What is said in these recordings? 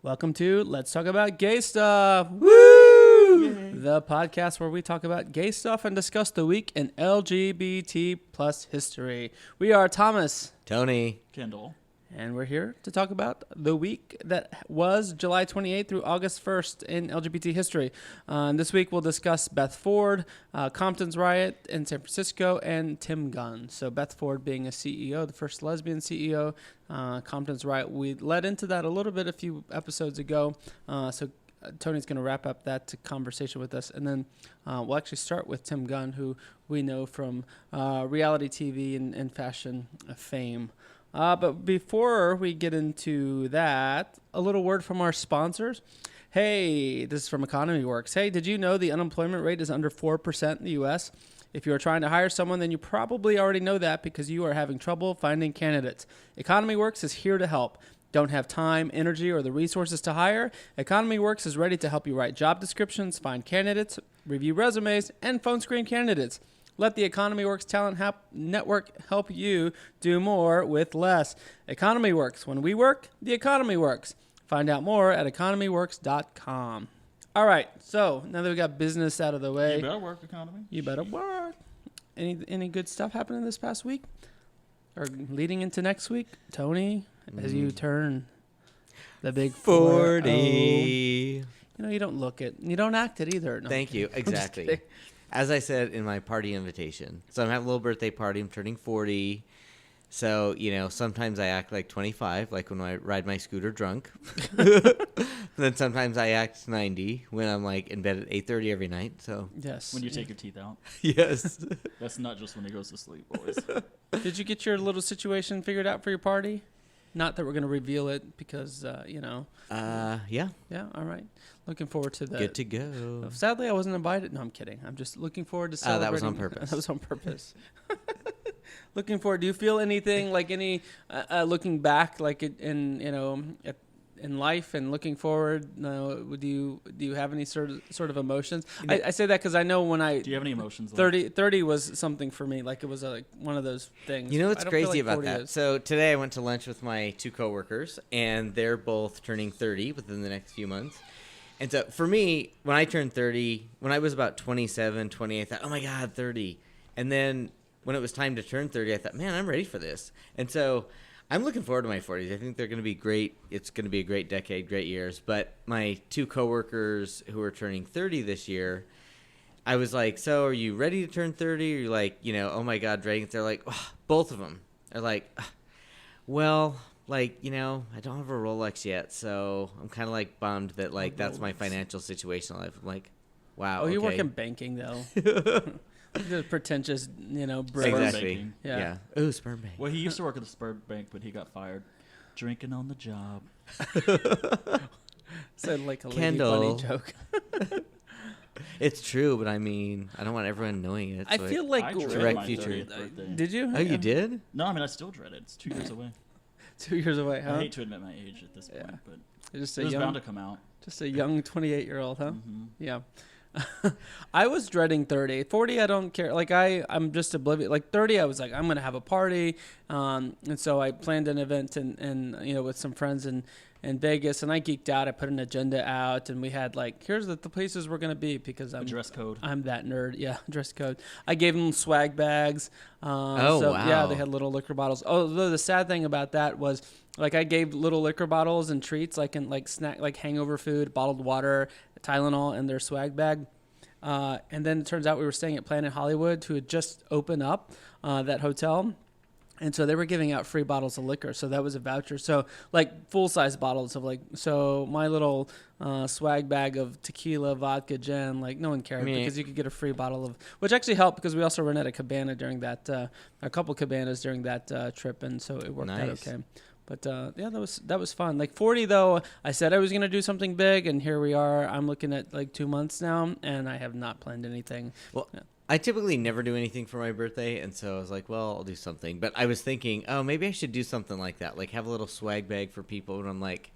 Welcome to Let's Talk About Gay Stuff. Woo! Yay. The podcast where we talk about gay stuff and discuss the week in LGBT plus history. We are Thomas, Tony, Kendall, and we're here to talk about the week that was July 28th through August 1st in LGBT history. This week we'll discuss Beth Ford, Compton's riot in San Francisco, and Tim Gunn. So Beth Ford being a CEO, the first lesbian CEO, Compton's riot. We led into that a little bit a few episodes ago. So Tony's going to wrap up that conversation with us. And then we'll actually start with Tim Gunn, who we know from reality TV and fashion fame. But before we get into that, a little word from our sponsors. Hey, this is from Economy Works. Hey, did you know the unemployment rate is under 4% in the U.S.? If you are trying to hire someone, then you probably already know that because you are having trouble finding candidates. Economy Works is here to help. Don't have time, energy, or the resources to hire? Economy Works is ready to help you write job descriptions, find candidates, review resumes, and phone screen candidates. Let the Economy Works Talent Network help you do more with less. Economy Works. When we work, the economy works. Find out more at economyworks.com. All right, so now that we got business out of the way. You better work, economy. You better work. Any good stuff happening this past week? Or leading into next week? Tony, as you turn the big 40. You know, you don't look it. You don't act it either. No, Thank you. Exactly. As I said in my party invitation. So I'm having a little birthday party. I'm turning 40. So, you know, sometimes I act like 25, like when I ride my scooter drunk. Then sometimes I act 90 when I'm like in bed at 8:30 every night. So yes. When you take your teeth out. Yes. That's not just when he goes to sleep, boys. Did you get your little situation figured out for your party? Not that we're going to reveal it because, you know. Yeah. Yeah, all right. Looking forward to that. Good to go. Sadly, I wasn't invited. No, I'm kidding. I'm just looking forward to celebrating. That was on purpose. That was on purpose. Looking forward. Do you feel anything like any looking back, like in you know, in life and looking forward? No, do you have any sort of emotions? I say that because I know when I do you have any emotions? 30 was something for me. Like it was like one of those things. You know what's crazy like about that? Is. So today I went to lunch with my two coworkers, and they're both turning 30 within the next few months. And so for me, when I turned 30, when I was about 27, 28, I thought, oh my God, 30. And then when it was time to turn 30, I thought, man, I'm ready for this. And so I'm looking forward to my 40s. I think they're going to be great. It's going to be a great decade, great years. But my two coworkers who are turning 30 this year, I was like, so are you ready to turn 30? Or you're like, you know, oh my God, dreading it. They're like, oh, both of them are like, well, like, you know, I don't have a Rolex yet, so I'm kind of like bummed that like that's my financial situation in life. I'm like, wow. Oh, you okay. work in banking though. The pretentious, you know, bro. Exactly. Banking. Yeah. Ooh, sperm bank. Well, he used to work at the sperm bank, but he got fired. Drinking on the job. Said like a lady Kendall. funny joke. It's true, but I mean, I don't want everyone knowing it. I so feel like I dread direct my future. 30th birthday. Did you? Oh, you did? No, I mean, I still dread it. It's 2 years away. 2 years away, huh? I hate to admit my age at this point, Yeah. but Just it was bound to come out. Just a young 28-year-old, huh? Mm-hmm. Yeah. I was dreading 30. 40, I don't care. Like, I'm just oblivious. Like, 30, I was like, I'm going to have a party. And so I planned an event and you know, with some friends in Vegas, and I geeked out. I put an agenda out, and we had, like, here's the places we're going to be because I'm dress code. I'm that nerd. Yeah, dress code. I gave them swag bags. Wow. Yeah, they had little liquor bottles. Although the sad thing about that was, like, I gave little liquor bottles and treats, like in like snack, like hangover food, bottled water, Tylenol in their swag bag. And then it turns out we were staying at Planet Hollywood, who had just opened up that hotel. And so they were giving out free bottles of liquor. So that was a voucher. So like full-size bottles of like, so my little swag bag of tequila, vodka, gin, like no one cared because you could get a free bottle of, which actually helped because we also rented a cabana during that, a couple cabanas during that trip. And so it worked out okay. But yeah, that was fun. Like 40 though, I said I was gonna do something big, and here we are. I'm looking at like 2 months now, and I have not planned anything. Well, yeah. I typically never do anything for my birthday, and so I was like, well, I'll do something. But I was thinking, oh, maybe I should do something like that, like have a little swag bag for people. And I'm like,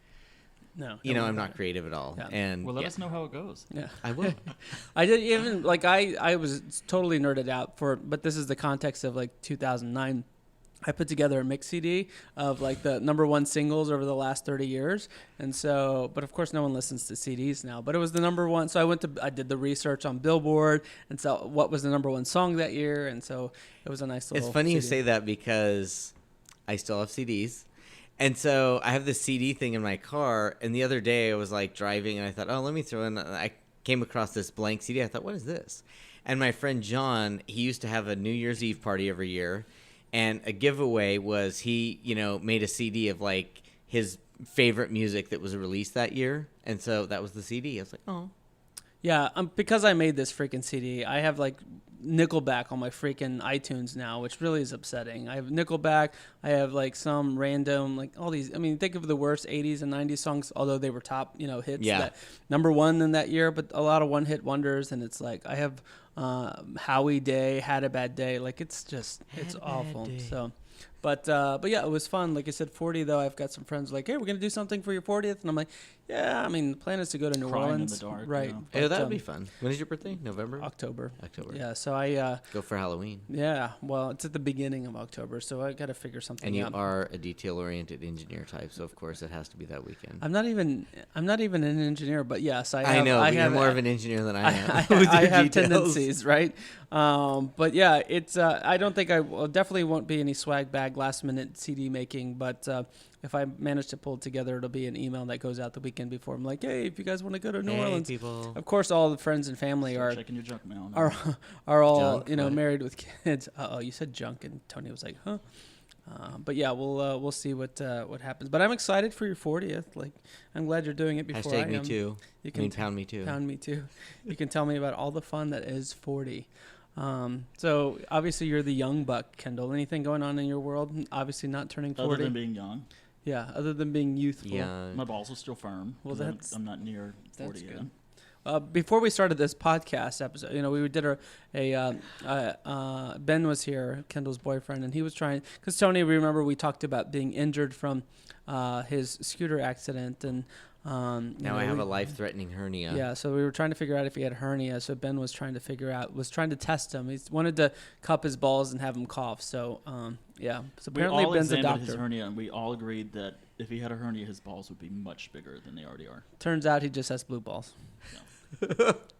no, you know, I'm not creative at all. Yeah. And Well, let us know how it goes. Yeah, I will. I did even like I was totally nerded out for, but this is the context of like 2009. I put together a mix CD of like the #1 singles over the last 30 years. And so, but of course no one listens to CDs now, but it was the #1. So I did the research on Billboard and so what was the #1 song that year. And so it was a nice little It's funny you CD. say that because I still have CDs. And so I have this CD thing in my car. And the other day I was like driving and I thought, oh, let me throw in. I came across this blank CD. I thought, what is this? And my friend John, he used to have a New Year's Eve party every year. And a giveaway was he, made a CD of like his favorite music that was released that year. And so that was the CD. I was like, oh. Yeah, because I made this freaking CD, I have like Nickelback on my freaking iTunes now, which really is upsetting. I have Nickelback. I have like some random, like all these. I mean, think of the worst 80s and 90s songs, although they were top, hits. Yeah. That #1 in that year, but a lot of one-hit wonders. And it's like I have Howie Day, Had a Bad Day. Like it's awful. So. But yeah, it was fun. Like I said, 40 though. I've got some friends like, hey, we're gonna do something for your 40th, and I'm like, yeah. I mean, the plan is to go to New Crying in Orleans, the dark, right? yeah. Oh, that would be fun. When is your birthday? November? October. October. Yeah. So I Go for Halloween. yeah. Well, it's at the beginning of October, so I got to figure something And you out. are a detail-oriented engineer type, so of course it has to be that weekend. I'm not even an engineer, but yes, I have. I know, but you're have, more of an engineer than I am. I with your have details. tendencies, right? But yeah, it's. I don't think definitely won't be any swag bag last minute CD making, but if I manage to pull it together, it'll be an email that goes out the weekend before. I'm like, hey, if you guys want to go to New Hey, Orleans, people. of course, all the friends and family Start are checking your junk mail. are all Junk? What? married with kids. Oh, you said junk, and Tony was like, huh. But yeah, we'll see what happens. But I'm excited for your 40th. Like, I'm glad you're doing it before I am. Hashtag me too. You I can mean, pound me too. Pound me too. You can tell me about all the fun that is 40. So obviously you're the young buck, Kendall. Anything going on in your world? Obviously not turning 40. Other than being young, Yeah, other than being youthful. Yeah. my balls are still firm. Well, 'cause I'm not near 40 that's yet. good. Before we started this podcast episode, we did Ben was here, Kendall's boyfriend, and he was trying, because Tony, remember we talked about being injured from his scooter accident, and Now I have a life-threatening hernia. Yeah, so we were trying to figure out if he had hernia. So Ben was trying to test him. He wanted to cup his balls and have him cough. So yeah, so apparently we all Ben's a examined his doctor. hernia, and we all agreed that if he had a hernia, his balls would be much bigger than they already are. Turns out he just has blue balls.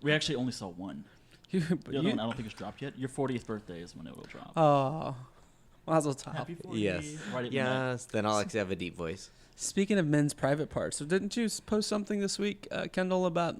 We actually only saw one. But The other one, I don't think it's dropped yet. Your 40th birthday is when it will drop. Oh, Mazel tov. Happy 40. Yes. Right at midnight. Yes. Then I'll actually have a deep voice. Speaking of men's private parts, so didn't you post something this week, Kendall, about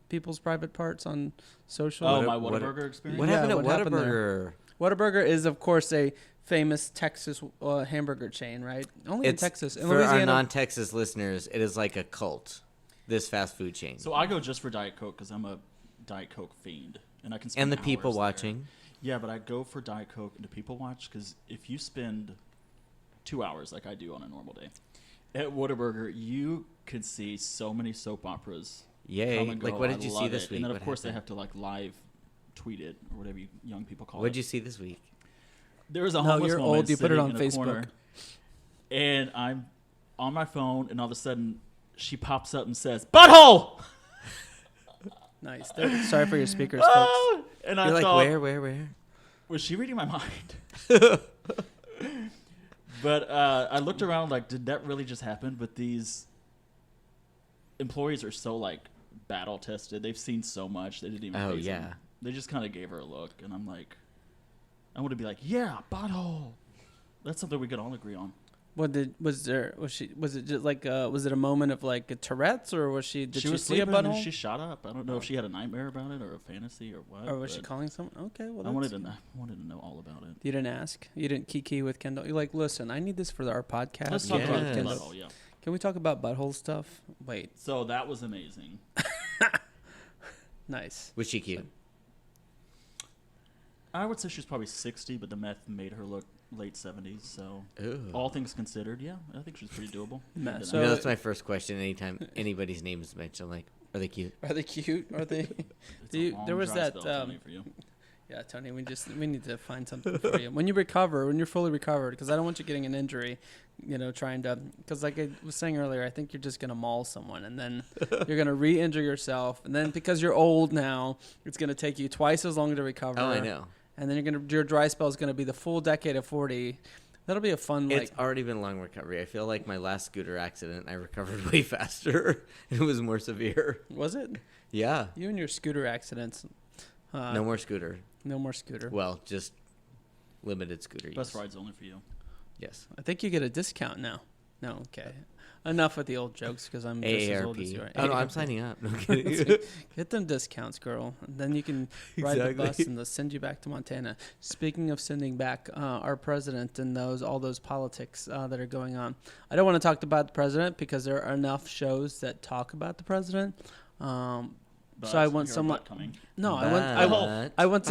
people's private parts on social? Oh, What- my what- Whataburger experience? What Yeah, happened what at happened Whataburger? Whataburger is, of course, a famous Texas hamburger chain, right? Only in It's Texas. In for our Louisiana, non-Texas listeners, it is like a cult. This fast food chain. So I go just for Diet Coke because I'm a Diet Coke fiend, and I can spend And the people hours there. watching. Yeah, but I go for Diet Coke and the people watch because if you spend 2 hours like I do on a normal day at Whataburger, you could see so many soap operas. Yay. come and Like, go. what I did you see love this it. week? And then, of What course, they happened? have to like live tweet it or whatever you young people call What it. did you see this week? There was a No, homeless you're woman old. You put it sitting on in a Facebook. corner, and I'm on my phone, and all of a sudden she pops up and says, "Butthole!" nice. Sorry for your speakers, folks. Ah! And I You're like, thought, where? was she reading my mind? But I looked around like, did that really just happen? But these employees are so like battle tested. They've seen so much. They didn't even. Oh, phase them. yeah. They just kind of gave her a look, and I'm like, I want to be like, yeah, butthole. That's something we could all agree on. Was it just like was it a moment of like a Tourette's, or was she She was see a sleeping and butthole, she shot up. I don't know if she had a nightmare about it or a fantasy or what. or was she but calling someone? Okay, well, I that's, wanted to know all about it. you didn't ask. You didn't kiki with Kendall. You're like, listen, I need this for our podcast. Let's talk Yes. about the Kendall. butthole, yeah. Can we talk about butthole stuff? Wait, So that was amazing. nice. Was she cute? I would say she's probably 60, but the meth made her look late 70s. So Ooh. all things considered, yeah, I think she's pretty doable. Meth. Good So- You know, enough. that's my first question anytime anybody's name is mentioned. I'm like, are they cute? Are they cute? Are they? It's a long there was dry that. spell, Tony, for you. Yeah, Tony, we need to find something for you when you're fully recovered, because I don't want you getting an injury, trying to, because like I was saying earlier, I think you're just gonna maul someone and then you're gonna re-injure yourself, and then because you're old now, it's gonna take you twice as long to recover. Oh, I know. and then your dry spell is gonna be the full decade of 40. That'll be a fun. It's already been a long recovery. I feel like my last scooter accident, I recovered way faster. It was more severe. Was it? Yeah. You and your scooter accidents. No more scooter. No more scooter. Well, just limited scooter Bus use. ride's only for you. Yes. I think you get a discount now. No, okay. Enough with the old jokes because I'm just as old as you are. Oh, no, I'm AARP. signing up. No kidding. Get them discounts, girl. And then you can ride the bus Exactly. and they'll send you back to Montana. Speaking of sending back our president and all those politics that are going on, I don't want to talk about the president because there are enough shows that talk about the president. So I want some like coming. no, But- I want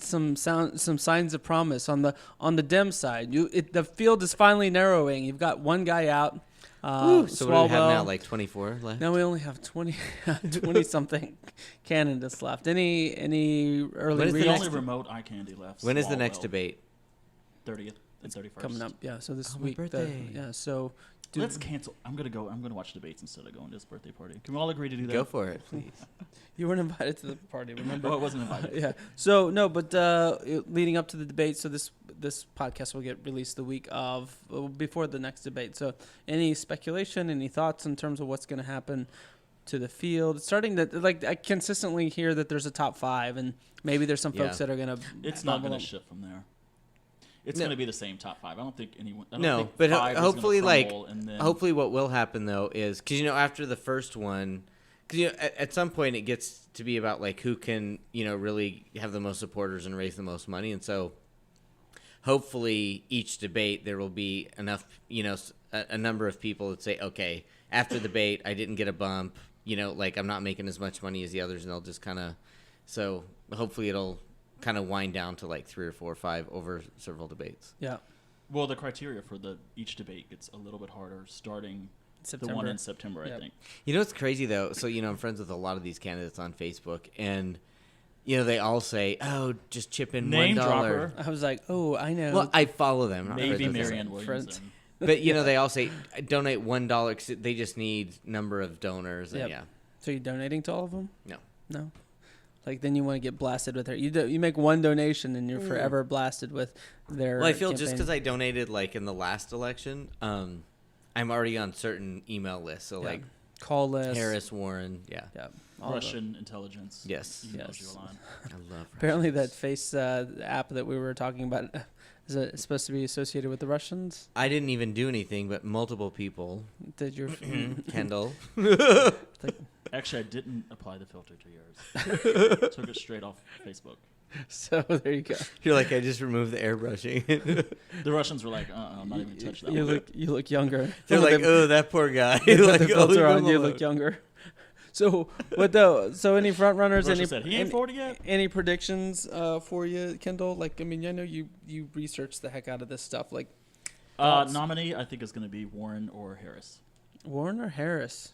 some signs of promise on the Dem side. The field is finally narrowing. You've got one guy out. So what do we have now? Swalwell. Like 24 left? Now we only have 20 something candidates left. Any early When is the The reads only remote eye candy left. When is the next Swalwell. debate? 30th and 31st. coming up? Yeah, so this Oh, my week. birthday. So Let's cancel. I'm gonna watch debates instead of going to his birthday party. Can we all agree to do that? Go for it, please. you weren't invited to the party, remember? Oh, I wasn't invited. Yeah. So no, but leading up to the debate, so this podcast will get released the week of before the next debate. So any speculation, any thoughts in terms of what's going to happen to the field? It's starting to I consistently hear that there's a top 5, and maybe there's some folks that are going to. It's not going to shift from there. It's going to be the same top 5. I don't think anyone. I don't No, think but 5 is hopefully, gonna crumble, and then, hopefully what will happen, though, is because, after the first one, because, at some point it gets to be about, like, who can, really have the most supporters and raise the most money. And so hopefully each debate there will be enough, a number of people that say, okay, after the debate, I didn't get a bump, like I'm not making as much money as the others, and they'll just kind of, so hopefully it'll kind of wind down to like 3 or 4 or 5 over several debates. Yeah. Well, the criteria for each debate gets a little bit harder starting September. the one in September, Yep. I think. What's crazy though? So I'm friends with a lot of these candidates on Facebook, and they all say, "Oh, just chip in Name $1." dropper. I was like, oh, I know. Well, I follow them. Not Maybe friends with them. Marianne Friends. Williamson. But they all say donate $1 because they just need number of donors. And Yep. yeah, So you're donating to all of them? no. No. Like then you want to get blasted with her. You make one donation and you're forever blasted with their. Well, I feel just campaign. because I donated like in the last election, I'm already on certain email lists. So Yeah. like call list. Harris, Warren, yeah, Yeah. all of them. Russian intelligence. yes, emails Yes. you a lot. I love. Apparently, Russians. that face app that we were talking about is it supposed to be associated with the Russians? I didn't even do anything, but multiple people. Did your Kendall. Actually, I didn't apply the filter to yours. Took it straight off Facebook. so there you go. You're like, I just removed the airbrushing. The Russians were like, I'm not even touch that You one. look younger. They're like, They oh, that poor guy. put Like, the oh, filter leave on. him You alone. look younger. So what though? So any front runners? Russia Any said, he ain't 40 yet. any predictions for you, Kendall? Like I mean, I know you research the heck out of this stuff. Like thoughts? Nominee, I think, is going to be Warren or Harris. Warren or Harris?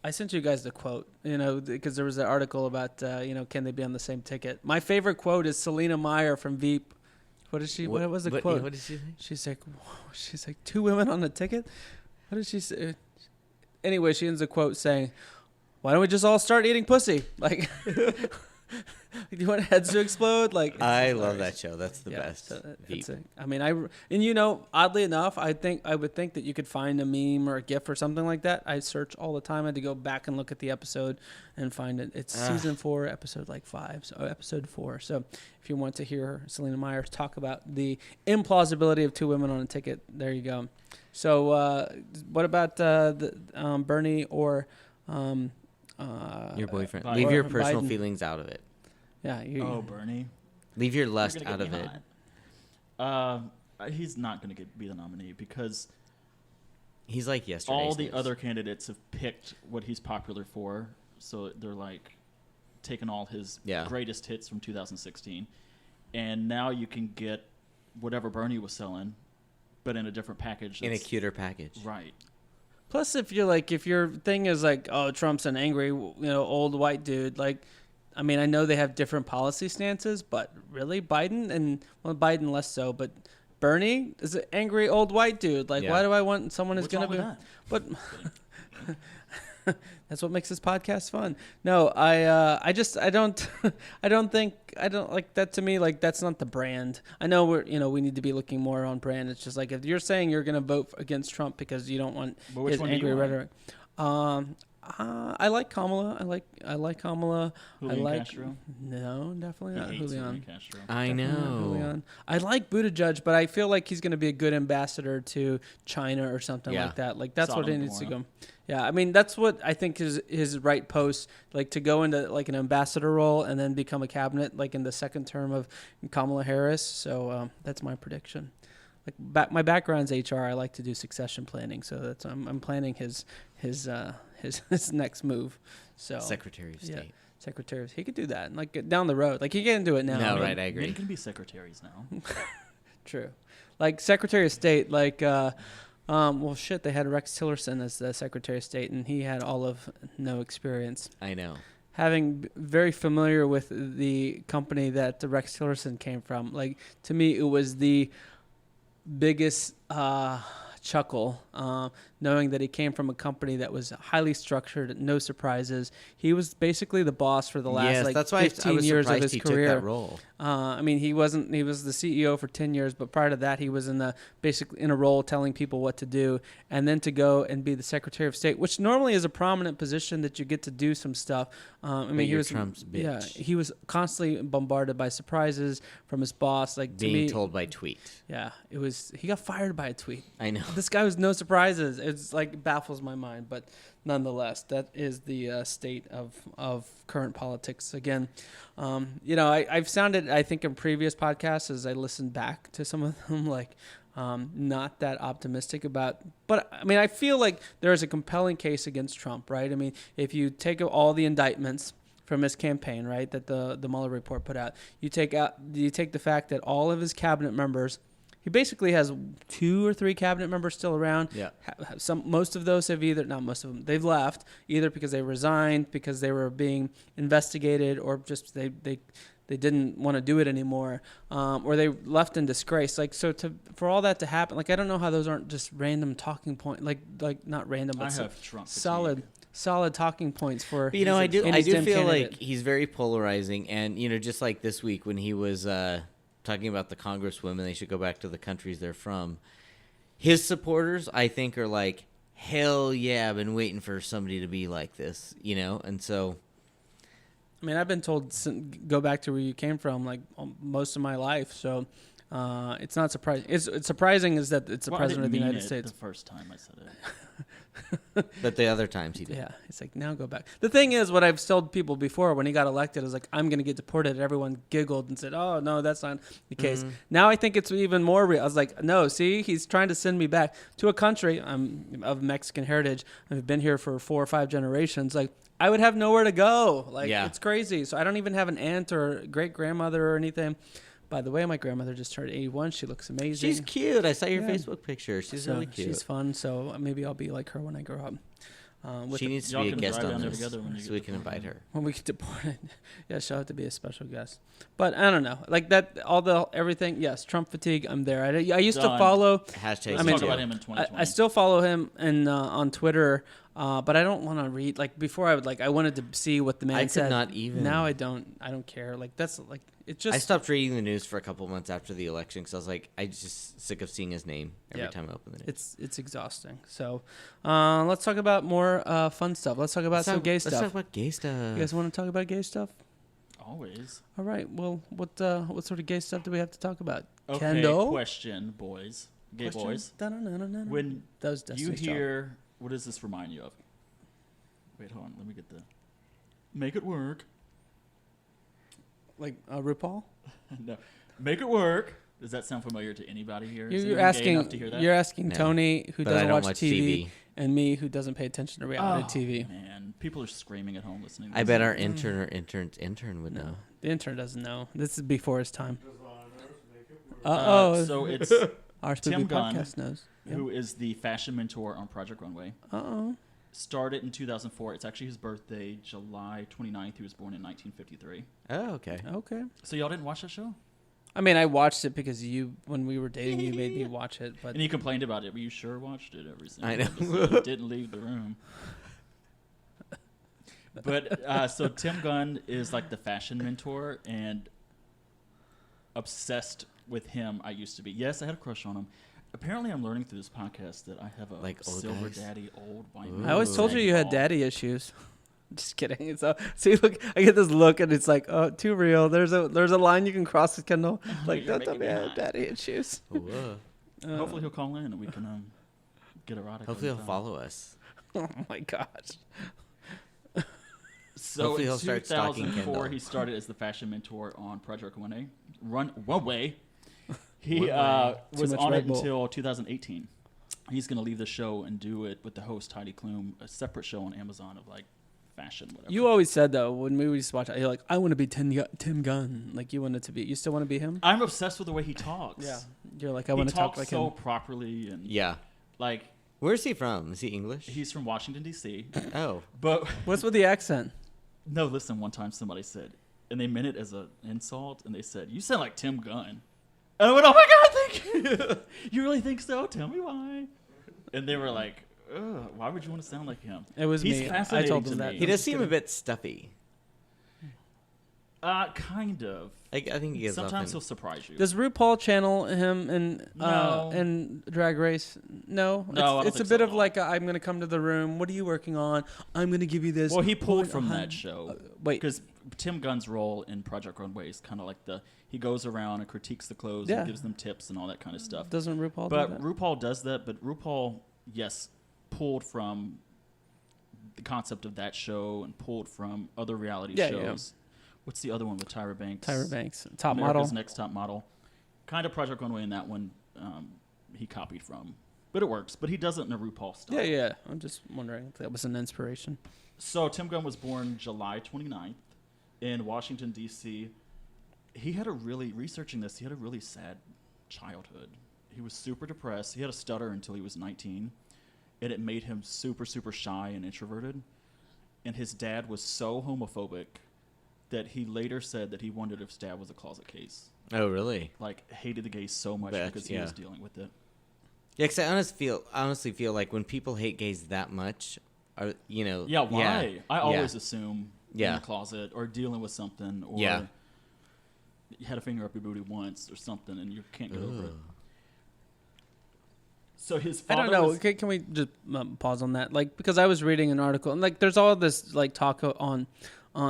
I sent you guys the quote, because there was an article about, can they be on the same ticket? My favorite quote is Selena Meyer from Veep. What is she? What was the quote? What did she say? She's like 2 women on the ticket. What did she say? Anyway, she ends the quote saying, "Why don't we just all start eating pussy?" Like, do you want heads to explode? Like, I love that show. That's the best. so Veep. oddly enough, I would think that you could find a meme or a GIF or something like that. I search all the time. I had to go back and look at the episode and find it. It's season 4, episode 5, so episode 4. So if you want to hear Selena Meyer talk about the implausibility of 2 women on a ticket, there you go. So what about Bernie or Your boyfriend. Biden. Leave your Or personal Biden. feelings out of it. Yeah, Bernie. Leave your You're lust gonna out get of me it. hot. He's not going to be the nominee because He's like yesterday's all the news. other candidates have picked what he's popular for. So they're like taking all his greatest hits from 2016. And now you can get whatever Bernie was selling, but in a different package. in a cuter package. Right. Plus, if your thing is like, oh, Trump's an angry, old white dude, like, I mean, I know they have different policy stances, but really, Biden less so, but Bernie is an angry old white dude. Like, Yeah. why do I want someone who's What's going to wrong be? with that? But That's what makes this podcast fun. No, I don't like that. To me, like, that's not the brand. I know we need to be looking more on brand. It's just like, if you're saying you're going to vote against Trump because you don't want his angry rhetoric. I like Kamala. I like Kamala. Julian Castro? No, definitely not Julian. Castro. I know. Julian. I like Buttigieg, but I feel like he's going to be a good ambassador to China or something like that. Like, that's what he needs to go. Yeah, I mean, that's what I think is his right post, like, to go into like an ambassador role and then become a cabinet, like in the second term of Kamala Harris. So that's my prediction. Like, my background's HR. I like to do succession planning, so that's I'm planning his next move. So Secretary of State. Yeah, Secretary. He could do that, like, down the road. Like, he can't do it now. No, right? I agree. Men can be secretaries now. True. Like, Secretary of State. Like, well, shit. They had Rex Tillerson as the Secretary of State, and he had all of no experience. I know. Having very familiar with the company that the Rex Tillerson came from, like, to me, it was the biggest chuckle, knowing that he came from a company that was highly structured, no surprises. He was basically the boss for the last that's why 15 I was years of surprised his he career. took that role. I mean, he was the CEO for 10 years, but prior to that, he was basically in a role telling people what to do, and then to go and be the Secretary of State, which normally is a prominent position that you get to do some stuff. I mean, he was Trump's bitch. Yeah, he was constantly bombarded by surprises from his boss, like, being told by tweet. Yeah, he got fired by a tweet. I know. This guy was no surprises. It's like, baffles my mind, but nonetheless, that is the state of current politics. Again, I've sounded, I think, in previous podcasts, as I listened back to some of them, like, not that optimistic about. But I mean, I feel like there is a compelling case against Trump, right? I mean, if you take all the indictments from his campaign, right, that the Mueller report put out, you take the fact that all of his cabinet members. He basically has 2 or 3 cabinet members still around. Yeah. Most of those have not most of them. They've left either because they resigned, because they were being investigated, or just they didn't want to do it anymore, or they left in disgrace. Like, so for all that to happen, like, I don't know how those aren't just random talking points, like not random, but I have Trump solid talking points for. But, I do feel like he's very polarizing, and just like this week when he was talking about the congresswomen, they should go back to the countries they're from. His supporters, I think, are like, hell yeah, I've been waiting for somebody to be like this, and so. I mean, I've been told go back to where you came from, like, most of my life, so it's not surprising. It's surprising is that it's the president of the United States. The first time I said it. But the other times he did. Yeah, it's like, now go back. The thing is, what I've told people before when he got elected is like, I'm going to get deported. Everyone giggled and said, oh, no, that's not the case. Mm-hmm. Now I think it's even more real. I was like, no, see, he's trying to send me back to a country. I'm of Mexican heritage. I've been here for 4 or 5 generations. Like, I would have nowhere to go. Like, It's crazy. So I don't even have an aunt or great-grandmother or anything. By the way, my grandmother just turned 81. She looks amazing. She's cute. I saw your Facebook picture. She's really cute. She's fun. So maybe I'll be like her when I grow up. She needs to be a guest on this, so we can invite her. When we get deported. Yeah, she'll have to be a special guest. But I don't know. Like that, everything. Yes, Trump fatigue. I'm there. I used to follow. Hashtag. Talk about him in 2020. I still follow him on Twitter. But I don't want to read, like, before I wanted to see what the man said. I could not even. Now I don't care. Like, that's like, it just. I stopped reading the news for a couple months after the election because I was like, I just sick of seeing his name every time I open the news. It's exhausting. So, let's talk about more fun stuff. Let's talk about some gay stuff. Let's talk about gay stuff. You guys want to talk about gay stuff? Always. All right. Well, what sort of gay stuff do we have to talk about? Okay, Kendall? question, boys. Gay boys. When you hear, what does this remind you of? Wait, hold on. Let me get the. Make it work. Like RuPaul? No. Make it work. Does that sound familiar to anybody here? You're asking Tony, who doesn't watch TV, and me, who doesn't pay attention to reality TV. Man, people are screaming at home listening. I bet our intern would know. The intern doesn't know. This is before his time. So it's our Tim Gunn, podcast knows. Who is the fashion mentor on Project Runway. Started in 2004. It's actually his birthday, July 29th. He was born in 1953. Oh, okay. Okay. So y'all didn't watch that show? I mean, I watched it because when we were dating, you made me watch it. But and you complained about it, but you sure watched it every single I know. episode. Didn't leave the room. But so Tim Gunn is like the fashion mentor, and obsessed with him I used to be. Yes, I had a crush on him. Apparently, I'm learning through this podcast that I have a Like old silver guys? daddy, old white Ooh. man. I always told you saggy you had ball. daddy issues. Just kidding. So see, look, I get this look, and it's like, oh, too real. There's a line you can cross with Kendall. Like, You're don't tell making me I me had hot. daddy issues. Whoa. Hopefully, he'll call in and we can get erotic. Hopefully on he'll the phone. follow us. Oh my gosh. So Hopefully in he'll start stalking 2004, Kendall. he started as the fashion mentor on Project Runway. He Runway. Too was much on Red it Bull. until 2018. He's going to leave the show and do it with the host Heidi Klum, a separate show on Amazon of like fashion, whatever. You always said though when we used to watch it, you're like, I want to be Tim Gunn. Like you wanted to be. You still want to be him? I'm obsessed with the way he talks. Yeah. You're like, I He want to talk talks like so him. properly and Yeah. like Where's he from? Is he English? he's from Washington D.C. Oh. But What's with the accent? no, listen. One time somebody said, and they meant it as an insult, and they said, "You sound like Tim Gunn." And I went, "Oh my God, thank you. You really think so? Tell me why." And they were like, "Ugh, why would you want to sound like him?" It was He's me. I fascinating told to him that. me. He does seem a bit stuffy. Kind of. I think he gets Sometimes he'll off surprise you. Does RuPaul channel him No. in Drag Race? No. No, I don't it's a think bit so of at all. like I'm gonna come to the room. What are you working on? I'm gonna give you this. Well, he pulled 0.100 from that show. wait. Because Tim Gunn's role in Project Runway is kind of like he goes around and critiques the clothes Yeah. and gives them tips and all that kind of stuff. Doesn't RuPaul do But that? RuPaul does that. But RuPaul, yes, pulled from the concept of that show and pulled from other reality Yeah, shows. What's the other one with Tyra Banks? Tyra Banks, top America's model. Next Top Model. Kind of Project Runway in that one he copied from. But it works. But he does it in a RuPaul style. Yeah, yeah. I'm just wondering if that was an inspiration. So Tim Gunn was born July 29th in Washington, D.C. He had researching this, he had a really sad childhood. He was super depressed. He had a stutter until he was 19. And it made him super, super shy and introverted. And his dad was so homophobic that he later said that he wondered if his dad was a closet case. Oh, really? Like, hated the gays so much because he was dealing with it. Yeah, because I honestly feel like when people hate gays that much, Yeah, why? I always assume in Yeah. the closet or dealing with something or Yeah. you had a finger up your booty once or something and you can't get over it. So his I father don't know. was- Can we just pause on that? Like, because I was reading an article and like, there's all this like talk on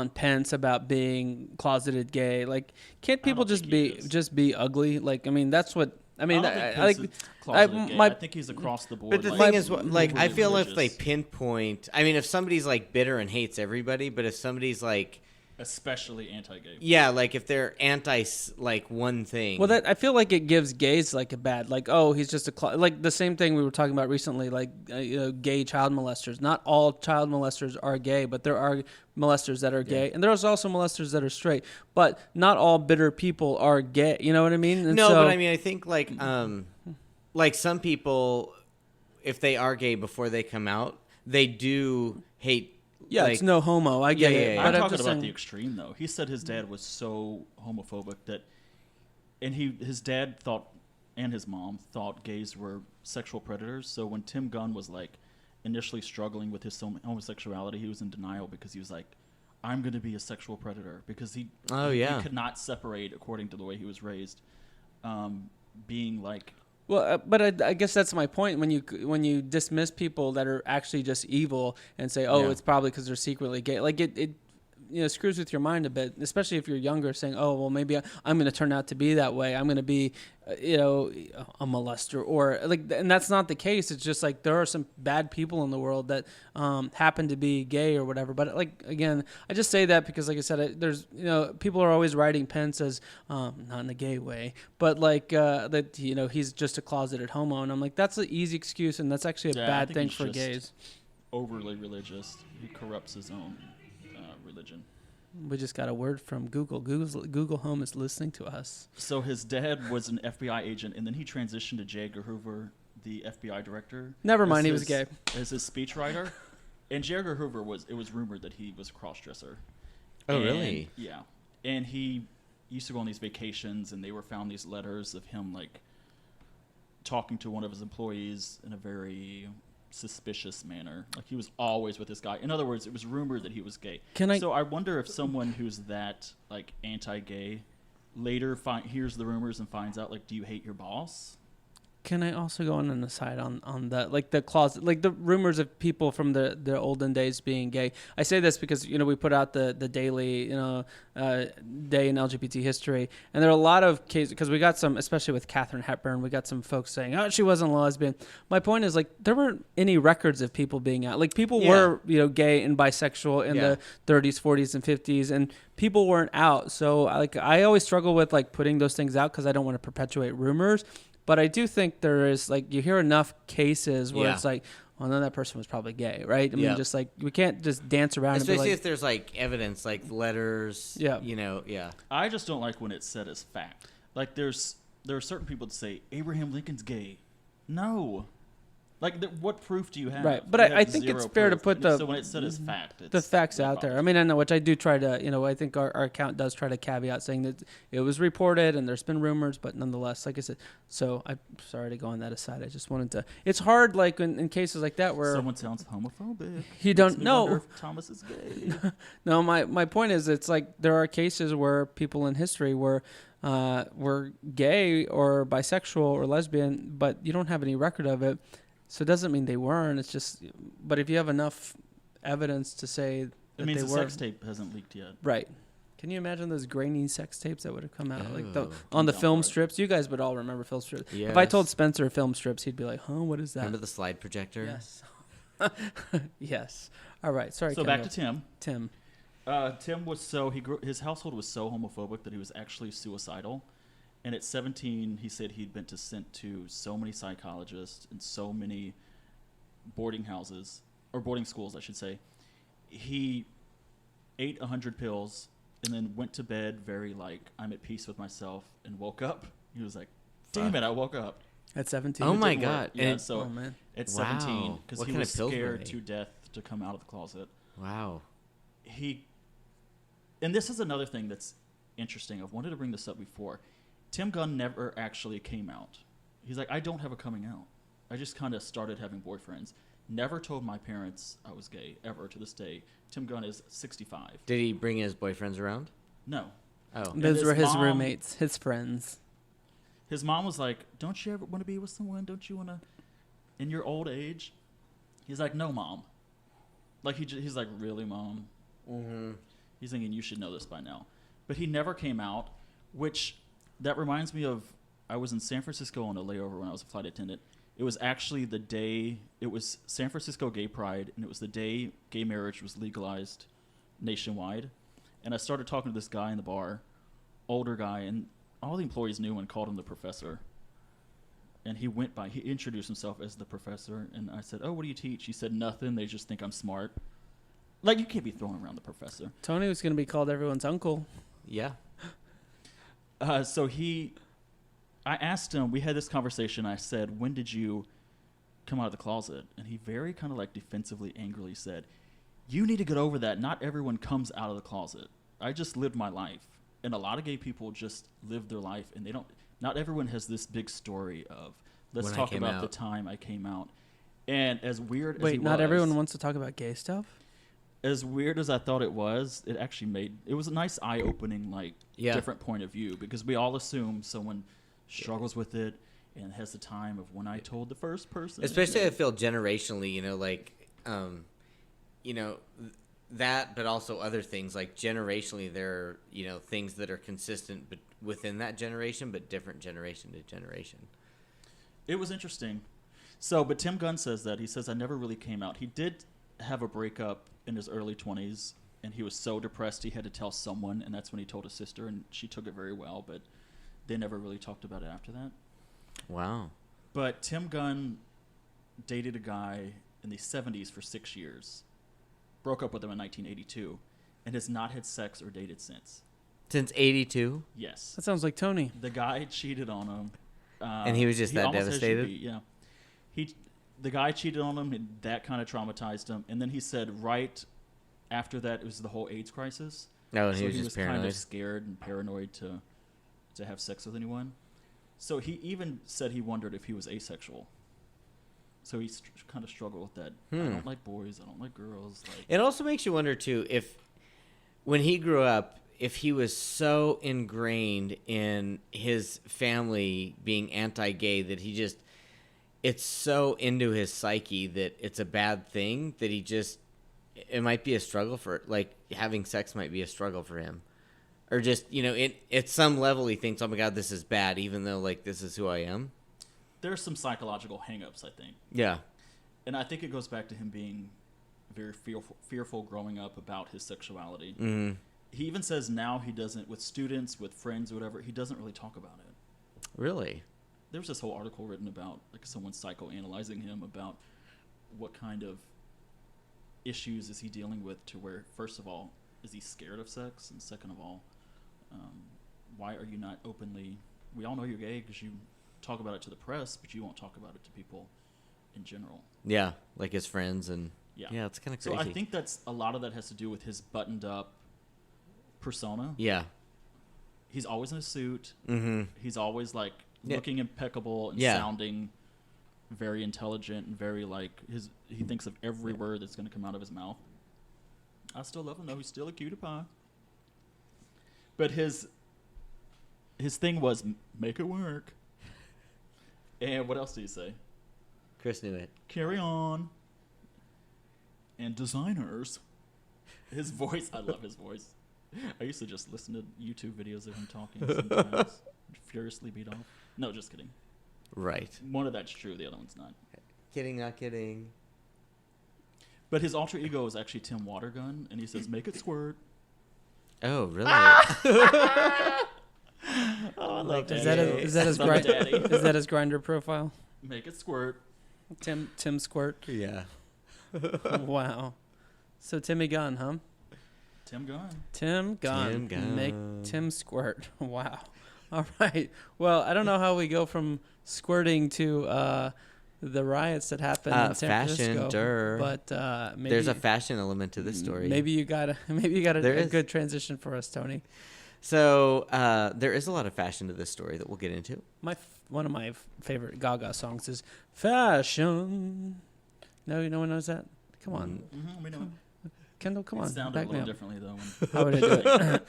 Pence about being closeted gay. Like, can't people don't think he is. be ugly? Like, I mean, that's what I mean. I don't think I like. Pence is closeted gay. my- I think he's across the board. But the like, thing is, like, I overly feel if they religious, pinpoint, I mean, if somebody's like bitter and hates everybody, but if somebody's like, especially anti-gay. yeah, like if they're anti like one thing. Well, that I feel like it gives gays like a bad, like, oh, he's just like the same thing we were talking about recently, like gay child molesters. Not all child molesters are gay, but there are molesters that are gay, and there's also molesters that are straight. But not all bitter people are gay. You know what I mean? And no, so, but I mean, I think like some people, if they are gay before they come out, they do hate. yeah, like, it's no homo. I get Yeah, it. yeah, yeah. I'm But I'm talking just about saying, the extreme, though. He said his dad was so homophobic that, and his dad thought, and his mom thought gays were sexual predators. So when Tim Gunn was like initially struggling with his homosexuality, he was in denial because he was like, "I'm going to be a sexual predator," because he could not separate, according to the way he was raised, being like. well, but I guess that's my point. When you dismiss people that are actually just evil and say, oh, Yeah. it's probably because they're secretly gay, like it screws with your mind a bit, especially if you're younger, saying, oh, well, maybe I'm going to turn out to be that way. I'm going to be, a molester or like, and that's not the case. It's just like there are some bad people in the world that happen to be gay or whatever. But like, again, I just say that because, like I said, there's, people are always writing Pence as not in a gay way, but like that, he's just a closeted homo. And I'm like, that's an easy excuse. And that's actually a I bad think thing he's for just gays. Overly religious. He corrupts his own religion. We just got a word from Google. Google Home is listening to us. So his dad was an FBI agent, and then he transitioned to J. Edgar Hoover, the FBI director. Never mind, as he was his- gay. As his speechwriter. And J. Edgar Hoover it was rumored that he was a cross-dresser. Oh, And- really? Yeah. And he used to go on these vacations, and they were found these letters of him, like, talking to one of his employees in a very suspicious manner. Like he was always with this guy. In other words, it was rumored that he was gay. So I wonder if someone who's that like anti-gay later hears the rumors and finds out, like, do you hate your boss? Can I also go on an aside on that, like the closet, like the rumors of people from the olden days being gay? I say this because, we put out the daily, day in LGBT history, and there are a lot of cases, because we got some, especially with Katharine Hepburn, we got some folks saying, oh, she wasn't a lesbian. My point is, like, there weren't any records of people being out. Like, people were, gay and bisexual in the 30s, 40s, and 50s, and people weren't out. So, like, I always struggle with, like, putting those things out because I don't want to perpetuate rumors. But I do think there is, like, you hear enough cases where it's like, well, then that person was probably gay, right? I mean, just like, we can't just dance around. Especially if there's, like, evidence, like letters, I just don't like when it's said as fact. Like, there are certain people that say, Abraham Lincoln's gay. No. Like, what proof do you have? Right, but I think it's fair to put so when it's said as fact, the facts out there. I mean, I know, which I do try to, I think our account does try to caveat saying that it was reported and there's been rumors, but nonetheless, like I said, so I'm sorry to go on that aside. I just wanted to. It's hard, like in cases like that where someone sounds homophobic. You don't know if Thomas is gay. No, my point is, it's like there are cases where people in history were gay or bisexual or lesbian, but you don't have any record of it. So it doesn't mean they weren't. It's just, but if you have enough evidence to say that it means they the were, sex tape hasn't leaked yet. Right? Can you imagine those grainy sex tapes that would have come out on the film strips? You guys would all remember film strips. Yes. If I told Spencer film strips, he'd be like, "Huh, what is that?" Remember the slide projector? Yes. Yes. All right. Sorry. So back to Tim. Tim. Tim was his household was so homophobic that he was actually suicidal. And at 17, he said he'd been sent to so many psychologists and so many boarding houses, or boarding schools, I should say. He ate 100 pills and then went to bed very like, I'm at peace with myself, and woke up. He was like, damn it, I woke up. At 17? Oh, my God. Yeah, so man. At 17, because he was scared to to death to come out of the closet. Wow. And this is another thing that's interesting. I've wanted to bring this up before. Tim Gunn never actually came out. He's like, I don't have a coming out. I just kind of started having boyfriends. Never told my parents I was gay, ever, to this day. Tim Gunn is 65. Did he bring his boyfriends around? No. Oh. Those were his roommates, his friends. His mom was like, don't you ever want to be with someone? Don't you want to, in your old age? He's like, no, Mom. Like, he's like, really, Mom? Mm-hmm. He's thinking, you should know this by now. But he never came out, which... That reminds me of, I was in San Francisco on a layover when I was a flight attendant. It was actually the day, it was San Francisco Gay Pride, and it was the day gay marriage was legalized nationwide. And I started talking to this guy in the bar, older guy, and all the employees knew and called him the professor. And he introduced himself as the professor, and I said, oh, what do you teach? He said, nothing, they just think I'm smart. Like, you can't be throwing around the professor. Tony was going to be called everyone's uncle. Yeah. I asked him, we had this conversation, I said, when did you come out of the closet? And he very kind of like defensively, angrily said, you need to get over that. Not everyone comes out of the closet. I just lived my life. And a lot of gay people just live their life, and not everyone has this big story of, let's talk about the time I came out. And as weird as Wait, not everyone wants to talk about gay stuff? As weird as I thought it was a nice eye-opening, different point of view, because we all assume someone struggles with it and has the time of when I told the first person. Especially, I feel generationally, that, but also other things, like generationally, there are, things that are consistent but within that generation, but different generation to generation. It was interesting. So, but Tim Gunn says that. He says, I never really came out. He did have a breakup in his early 20s, and he was so depressed he had to tell someone, and that's when he told his sister, and she took it very well, but they never really talked about it after that. Wow. But Tim Gunn dated a guy in the 70s for 6 years, broke up with him in 1982, and has not had sex or dated since. Since 82? Yes. That sounds like Tony. The guy cheated on him. And he was just that devastated? Yeah. The guy cheated on him, and that kind of traumatized him. And then he said right after that, it was the whole AIDS crisis. No, and so he was paranoid. Kind of scared and paranoid to have sex with anyone. So he even said he wondered if he was asexual. So he kind of struggled with that. I don't like boys. I don't like girls. Like, it also makes you wonder, too, if when he grew up, if he was so ingrained in his family being anti-gay that he just, it's so into his psyche that it's a bad thing that he just, it might be a struggle for, like, having sex might be a struggle for him. Or just, you know, at some level he thinks, oh my God, this is bad, even though, like, this is who I am. There's some psychological hangups, I think. Yeah. And I think it goes back to him being very fearful growing up about his sexuality. Mm-hmm. He even says now he doesn't, with students, with friends, or whatever, he doesn't really talk about it. Really? There was this whole article written about, like, someone psychoanalyzing him about what kind of issues is he dealing with, to where, first of all, is he scared of sex? And second of all, why are you not openly, we all know you're gay because you talk about it to the press, but you won't talk about it to people in general. Yeah, like his friends and, yeah, it's kind of crazy. So I think that's, a lot of that has to do with his buttoned up persona. Yeah. He's always in a suit. Mm-hmm. He's always, like, looking impeccable and sounding very intelligent and very, like, he thinks of every word that's going to come out of his mouth. I still love him, though. He's still a cutie pie. But his thing was, make it work. And what else did he say? Chris knew it. Carry on. And designers. His voice, I love his voice. I used to just listen to YouTube videos of him talking sometimes. Furiously beat off. No, just kidding. Right. One of that's true, the other one's not. Kidding, not kidding. But his alter ego is actually Tim Watergun, and he says, make it squirt. Oh, really? Oh, I love Is that his Grindr profile? Make it squirt. Tim Squirt. Yeah. Wow. So Timmy Gunn, huh? Tim Gunn. Tim Gunn. Tim Gunn. Make Tim squirt. Wow. All right. Well, I don't know how we go from squirting to the riots that happened in San Francisco. But maybe there's a fashion element to this story. Maybe you got a good transition for us, Tony. So there is a lot of fashion to this story that we'll get into. One of my favorite Gaga songs is "Fashion." No one knows that. Come on, We know it. Kendall. Come on. It sounded a little differently though. How would I do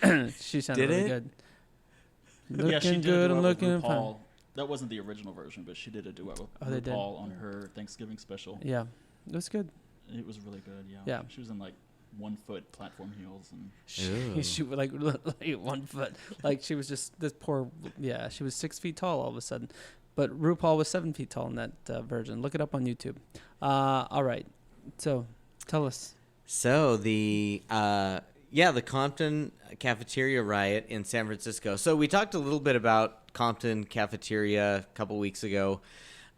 it? She sounded Did really it? good. Yeah, she Looking did good a and duet with looking RuPaul. fine. That wasn't the original version, but she did a duet with they did? RuPaul on her Thanksgiving special. Yeah, it was good. It was really good. Yeah. She was in like 1 foot platform heels and She was like 1 foot. Like she was just this poor. Yeah, she was 6 feet tall all of a sudden. But RuPaul was 7 feet tall in that version. Look it up on YouTube. All right. So tell us. So the Compton Cafeteria riot in San Francisco. So we talked a little bit about Compton Cafeteria a couple weeks ago.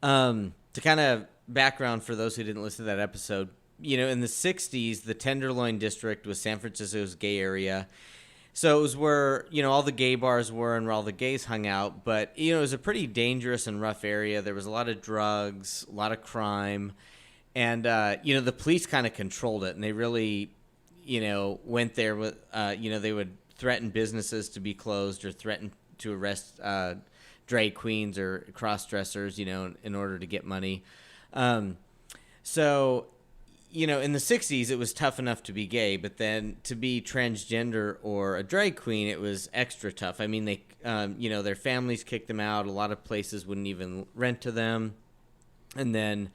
To kind of background for those who didn't listen to that episode, you know, in the 60s, the Tenderloin District was San Francisco's gay area. So it was where, you know, all the gay bars were and where all the gays hung out. But, you know, it was a pretty dangerous and rough area. There was a lot of drugs, a lot of crime. And, you know, the police kind of controlled it. And they really, you know, went there with, you know, they would threaten businesses to be closed or threaten to arrest drag queens or cross-dressers, you know, in order to get money. So, you know, in the 60s, it was tough enough to be gay, but then to be transgender or a drag queen, it was extra tough. I mean, they, you know, their families kicked them out. A lot of places wouldn't even rent to them. And then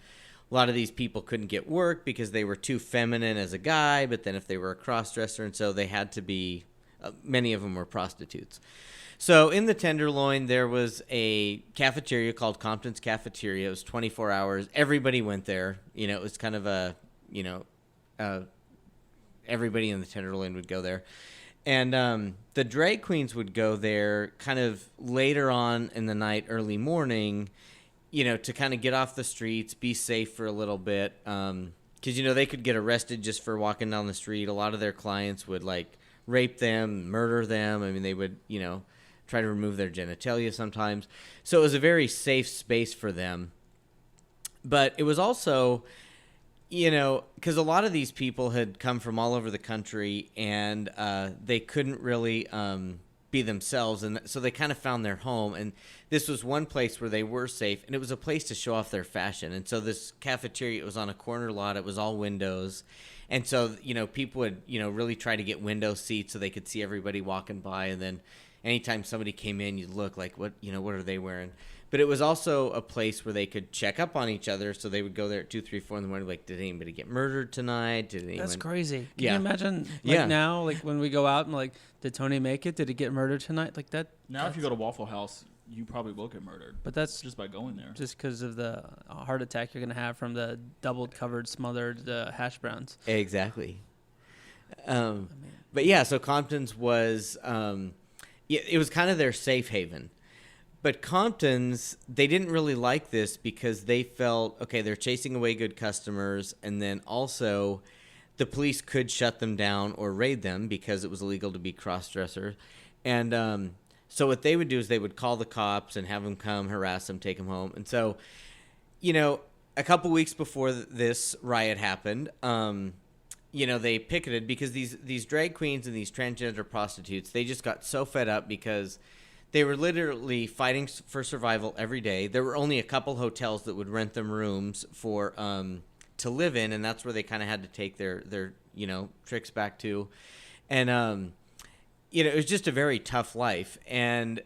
a lot of these people couldn't get work because they were too feminine as a guy, but then if they were a cross-dresser, and so they had to be, many of them were prostitutes. So in the Tenderloin, there was a cafeteria called Compton's Cafeteria. It was 24 hours. Everybody went there. You know, it was kind of a, you know, everybody in the Tenderloin would go there. And the drag queens would go there kind of later on in the night, early morning, you know, to kind of get off the streets, be safe for a little bit. Because, you know, they could get arrested just for walking down the street. A lot of their clients would, like, rape them, murder them. I mean, they would, you know, try to remove their genitalia sometimes. So it was a very safe space for them. But it was also, you know, because a lot of these people had come from all over the country, and they couldn't really, be themselves, and so they kind of found their home. And this was one place where they were safe, and it was a place to show off their fashion. And so this cafeteria, it was on a corner lot, it was all windows, and so people would really try to get window seats so they could see everybody walking by. And then anytime somebody came in, you'd look like, what are they wearing? But it was also a place where they could check up on each other. So they would go there at 2, 3, 4 in the morning. Like, did anybody get murdered tonight? That's crazy. Can you imagine now, like when we go out and like, did Tony make it? Did he get murdered tonight? Like that. Now, if you go to Waffle House, you probably will get murdered. But that's just by going there. Just because of the heart attack you're going to have from the double covered, smothered hash browns. Exactly. But yeah, so Compton's was, it was kind of their safe haven. But Compton's, they didn't really like this because they felt, okay, they're chasing away good customers, and then also the police could shut them down or raid them because it was illegal to be cross-dresser. And so what they would do is they would call the cops and have them come, harass them, take them home. And so, a couple weeks before this riot happened, they picketed because these drag queens and these transgender prostitutes, they just got so fed up because they were literally fighting for survival every day. There were only a couple hotels that would rent them rooms for to live in, and that's where they kind of had to take their tricks back to. And it was just a very tough life, and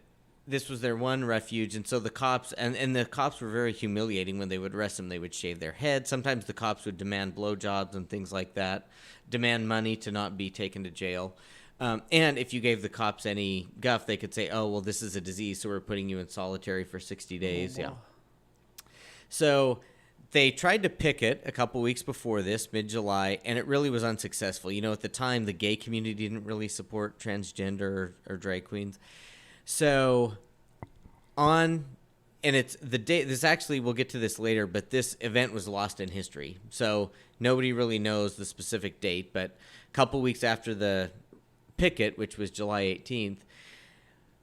this was their one refuge. And so the cops and the cops were very humiliating. When they would arrest them, they would shave their head. Sometimes the cops would demand blowjobs and things like that, demand money to not be taken to jail. And if you gave the cops any guff, they could say, oh, well, this is a disease, so we're putting you in solitary for 60 days. Oh, wow. Yeah. So they tried to picket a couple weeks before this, mid-July, and it really was unsuccessful. At the time, the gay community didn't really support transgender or drag queens. So and it's the day, this actually, we'll get to this later, but this event was lost in history. So nobody really knows the specific date, but a couple weeks after the picket, which was July 18th,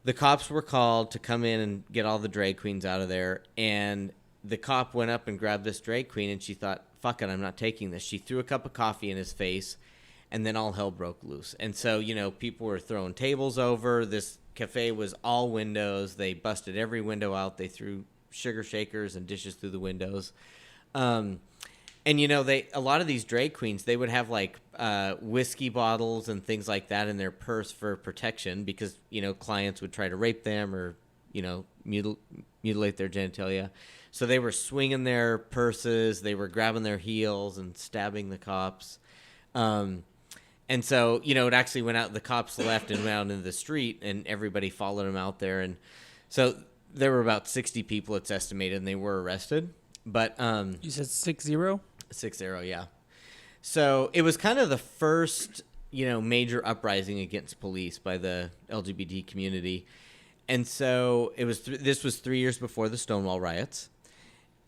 the cops were called to come in and get all the drag queens out of there. And the cop went up and grabbed this drag queen, and she thought, fuck it, I'm not taking this. She threw a cup of coffee in his face, and then all hell broke loose. And so, people were throwing tables over. This cafe was all windows. They busted every window out. They threw sugar shakers and dishes through the windows. And a lot of these drag queens, they would have like whiskey bottles and things like that in their purse for protection because clients would try to rape them or mutilate their genitalia. So they were swinging their purses, they were grabbing their heels and stabbing the cops. And so it actually went out. The cops left and went out into the street, and everybody followed them out there. And so there were about 60 people, it's estimated, and they were arrested. But you said 6-0? 6-0, yeah. So it was kind of the first, major uprising against police by the LGBT community. And so it was this was 3 years before the Stonewall riots.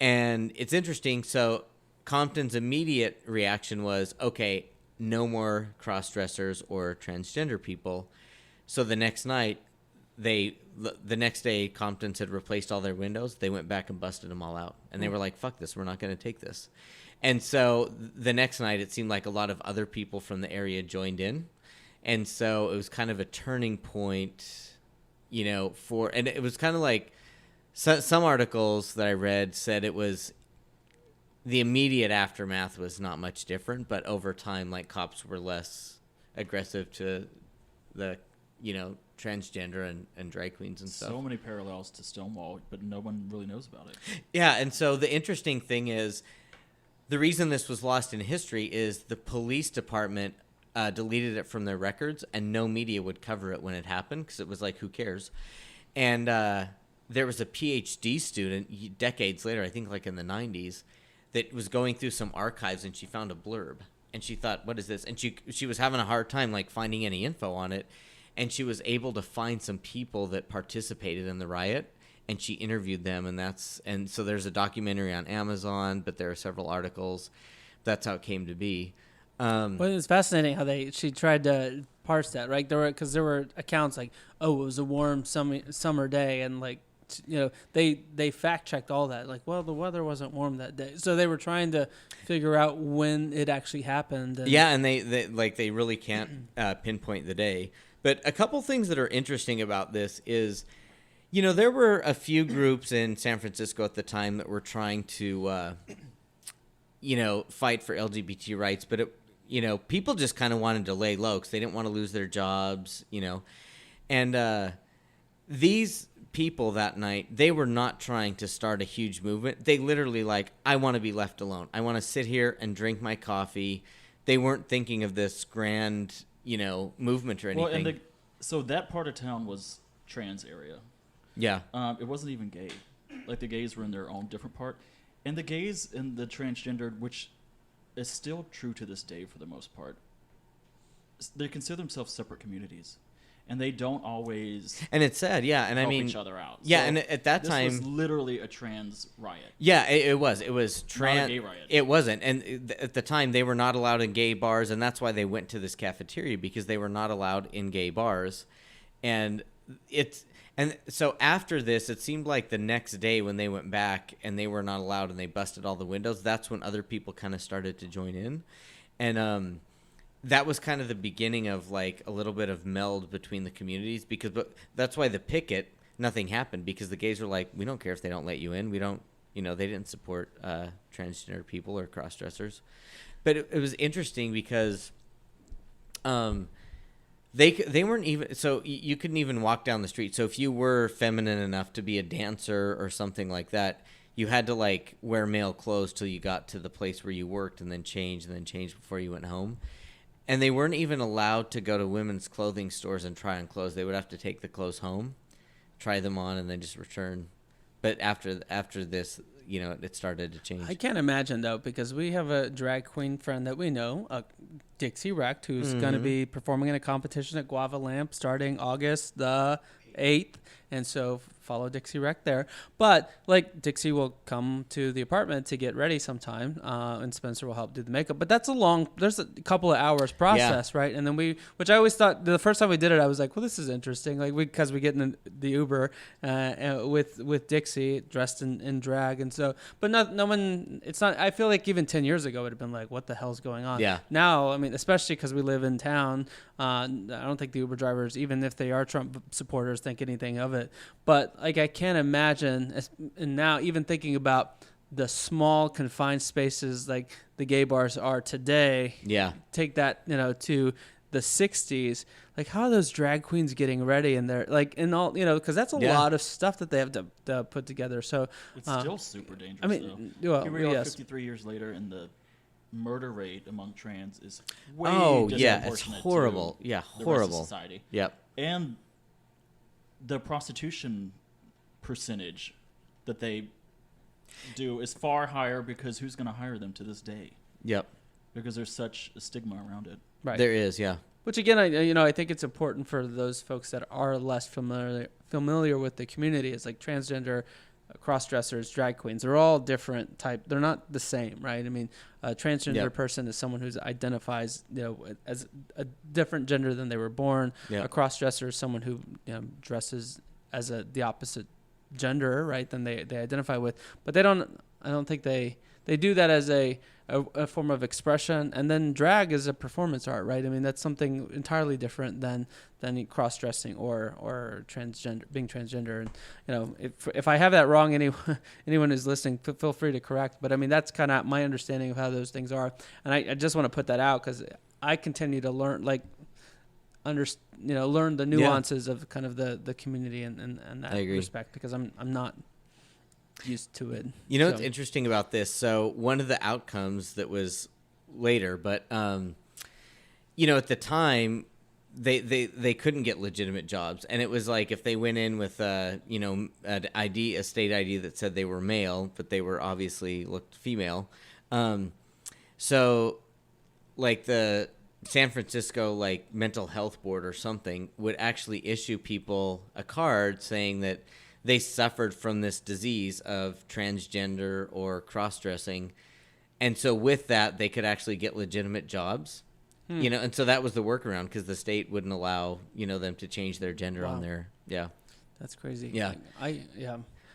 And it's interesting. So Compton's immediate reaction was, okay, no more cross-dressers or transgender people. So the next day, Compton's had replaced all their windows. They went back and busted them all out. And they were like, fuck this, we're not going to take this. And so the next night, it seemed like a lot of other people from the area joined in. And so it was kind of a turning point, and it was kind of like some articles that I read said it was the immediate aftermath was not much different, but over time, like cops were less aggressive to the, transgender and drag queens and stuff. So many parallels to Stonewall, but no one really knows about it. Yeah, and so the interesting thing is, the reason this was lost in history is the police department deleted it from their records, and no media would cover it when it happened because it was like, who cares? And there was a PhD student decades later, I think like in the 90s, that was going through some archives, and she found a blurb. And she thought, what is this? And she was having a hard time like finding any info on it. And she was able to find some people that participated in the riot, and she interviewed them. And so there's a documentary on Amazon, but there are several articles. That's how it came to be. Well, it's fascinating how she tried to parse that, right? Because there were accounts like, oh, it was a warm summer day, and like, they fact checked all that. Like, well, the weather wasn't warm that day, so they were trying to figure out when it actually happened. And they really can't pinpoint the day. But a couple things that are interesting about this is, there were a few groups in San Francisco at the time that were trying to, fight for LGBT rights, but people just kind of wanted to lay low because they didn't want to lose their jobs, and these people that night, they were not trying to start a huge movement. They literally I want to be left alone. I want to sit here and drink my coffee. They weren't thinking of this grand, movement or anything. Well, so that part of town was trans area. Yeah. It wasn't even gay. The gays were in their own different part. And the gays and the transgendered, which is still true to this day for the most part, they consider themselves separate communities. And they don't always and it's sad, yeah. And help I mean, each other out. Yeah, so and at that time, this was literally a trans riot. Yeah, it was. It was trans. Not a gay riot. It wasn't. And at the time, they were not allowed in gay bars, and that's why they went to this cafeteria, because they were not allowed in gay bars. And so after this, it seemed like the next day when they went back and they were not allowed and they busted all the windows, that's when other people kind of started to join in. And that was kind of the beginning of a little bit of meld between the communities, but that's why the picket, nothing happened, because the gays were like, we don't care if they don't let you in. We don't, they didn't support transgender people or cross-dressers. But it was interesting because they weren't even, so you couldn't even walk down the street. So if you were feminine enough to be a dancer or something like that, you had to wear male clothes till you got to the place where you worked, and then change before you went home. And they weren't even allowed to go to women's clothing stores and try on clothes. They would have to take the clothes home, try them on, and then just return. But after this, it started to change. I can't imagine, though, because we have a drag queen friend that we know, Dixie Wrecked, who's going to be performing in a competition at Guava Lamp starting August the 8th. And so follow Dixie Wrecked there. But Dixie will come to the apartment to get ready sometime, and Spencer will help do the makeup. But there's a couple of hours process, right? And then which I always thought, the first time we did it, I was like, well, this is interesting. Because we get in the Uber with Dixie dressed in drag. And so, but no one, it's not, I feel like even 10 years ago, it would have been like, what the hell's going on? Yeah. Now, I mean, especially because we live in town, I don't think the Uber drivers, even if they are Trump supporters, think anything of it. But I can't imagine, and now even thinking about the small confined spaces like the gay bars are today. Yeah. Take that to the 60s. How are those drag queens getting ready? And they're in all because that's a lot of stuff that they have to put together. So it's still super dangerous. I mean, well, here we are, yes. 53 years later, and the murder rate among trans is way it's horrible. Yeah, the horrible. rest of society. Yep. And the prostitution percentage that they do is far higher, because who's going to hire them to this day? Yep. Because there's such a stigma around it. Right. There is, yeah. Which again, I think it's important for those folks that are less familiar with the community. It's transgender, cross-dressers, drag queens. They're all different type. They're not the same, right? I mean, a transgender person is someone who identifies, as a different gender than they were born. Yep. A cross-dresser is someone who dresses as the opposite gender, right, than they identify with. But I don't think they do that as a form of expression. And then drag is a performance art, right? I mean, that's something entirely different than cross-dressing or transgender, being transgender. And if I have that wrong, anyone who's listening, feel free to correct. But I mean, that's kind of my understanding of how those things are. And I just want to put that out because I continue to learn, learn the nuances of kind of the community and that respect, because I'm not used to it. What's interesting about this? So one of the outcomes that was later, but at the time they couldn't get legitimate jobs, and it was if they went in with a state ID that said they were male, but they were obviously looked female. So the San Francisco mental health board or something would actually issue people a card saying that they suffered from this disease of transgender or cross-dressing, and so with that they could actually get legitimate jobs. And so that was the workaround, because the state wouldn't allow them to change their gender on there. Yeah, that's crazy. Yeah.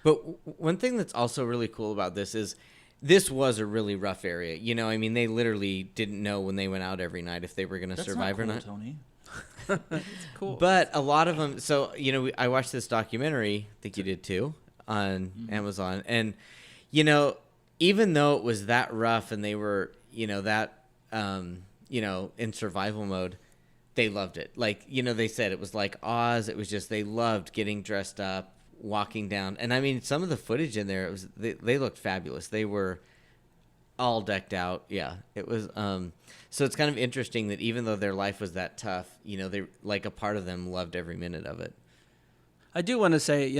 But one thing that's also really cool about this is this was a really rough area. I mean, they literally didn't know when they went out every night if they were going to survive or not. Tony. It's cool. But a lot of them. So I watched this documentary. I think you did too on Amazon, and even though it was that rough and they were that in survival mode, they loved it. Like they said it was like Oz. It was just they loved getting dressed up, walking down, and I mean some of the footage in there. It was they looked fabulous. They were all decked out. Yeah, it was. So it's kind of interesting that even though their life was that tough, they like a part of them loved every minute of it. I do want to say,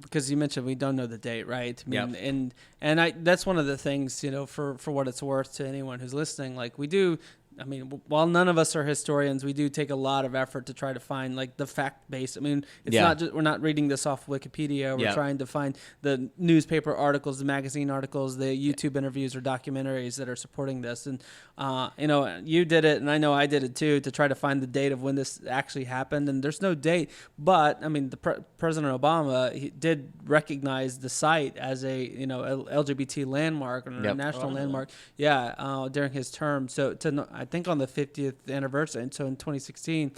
because you mentioned we don't know the date, right? I mean, Yep. and that's one of the things, for what it's worth to anyone who's listening. Like we do. I mean, while none of us are historians, we do take a lot of effort to try to find like the fact base. I mean, it's not just we're not reading this off Wikipedia. We're trying to find the newspaper articles, the magazine articles, the YouTube interviews or documentaries that are supporting this. And you did it, and I know I did it too, to try to find the date of when this actually happened. And there's no date, but I mean, President Obama he did recognize the site as a LGBT landmark or a national landmark. Yeah, during his term. So I think on the 50th anniversary, and so in 2016.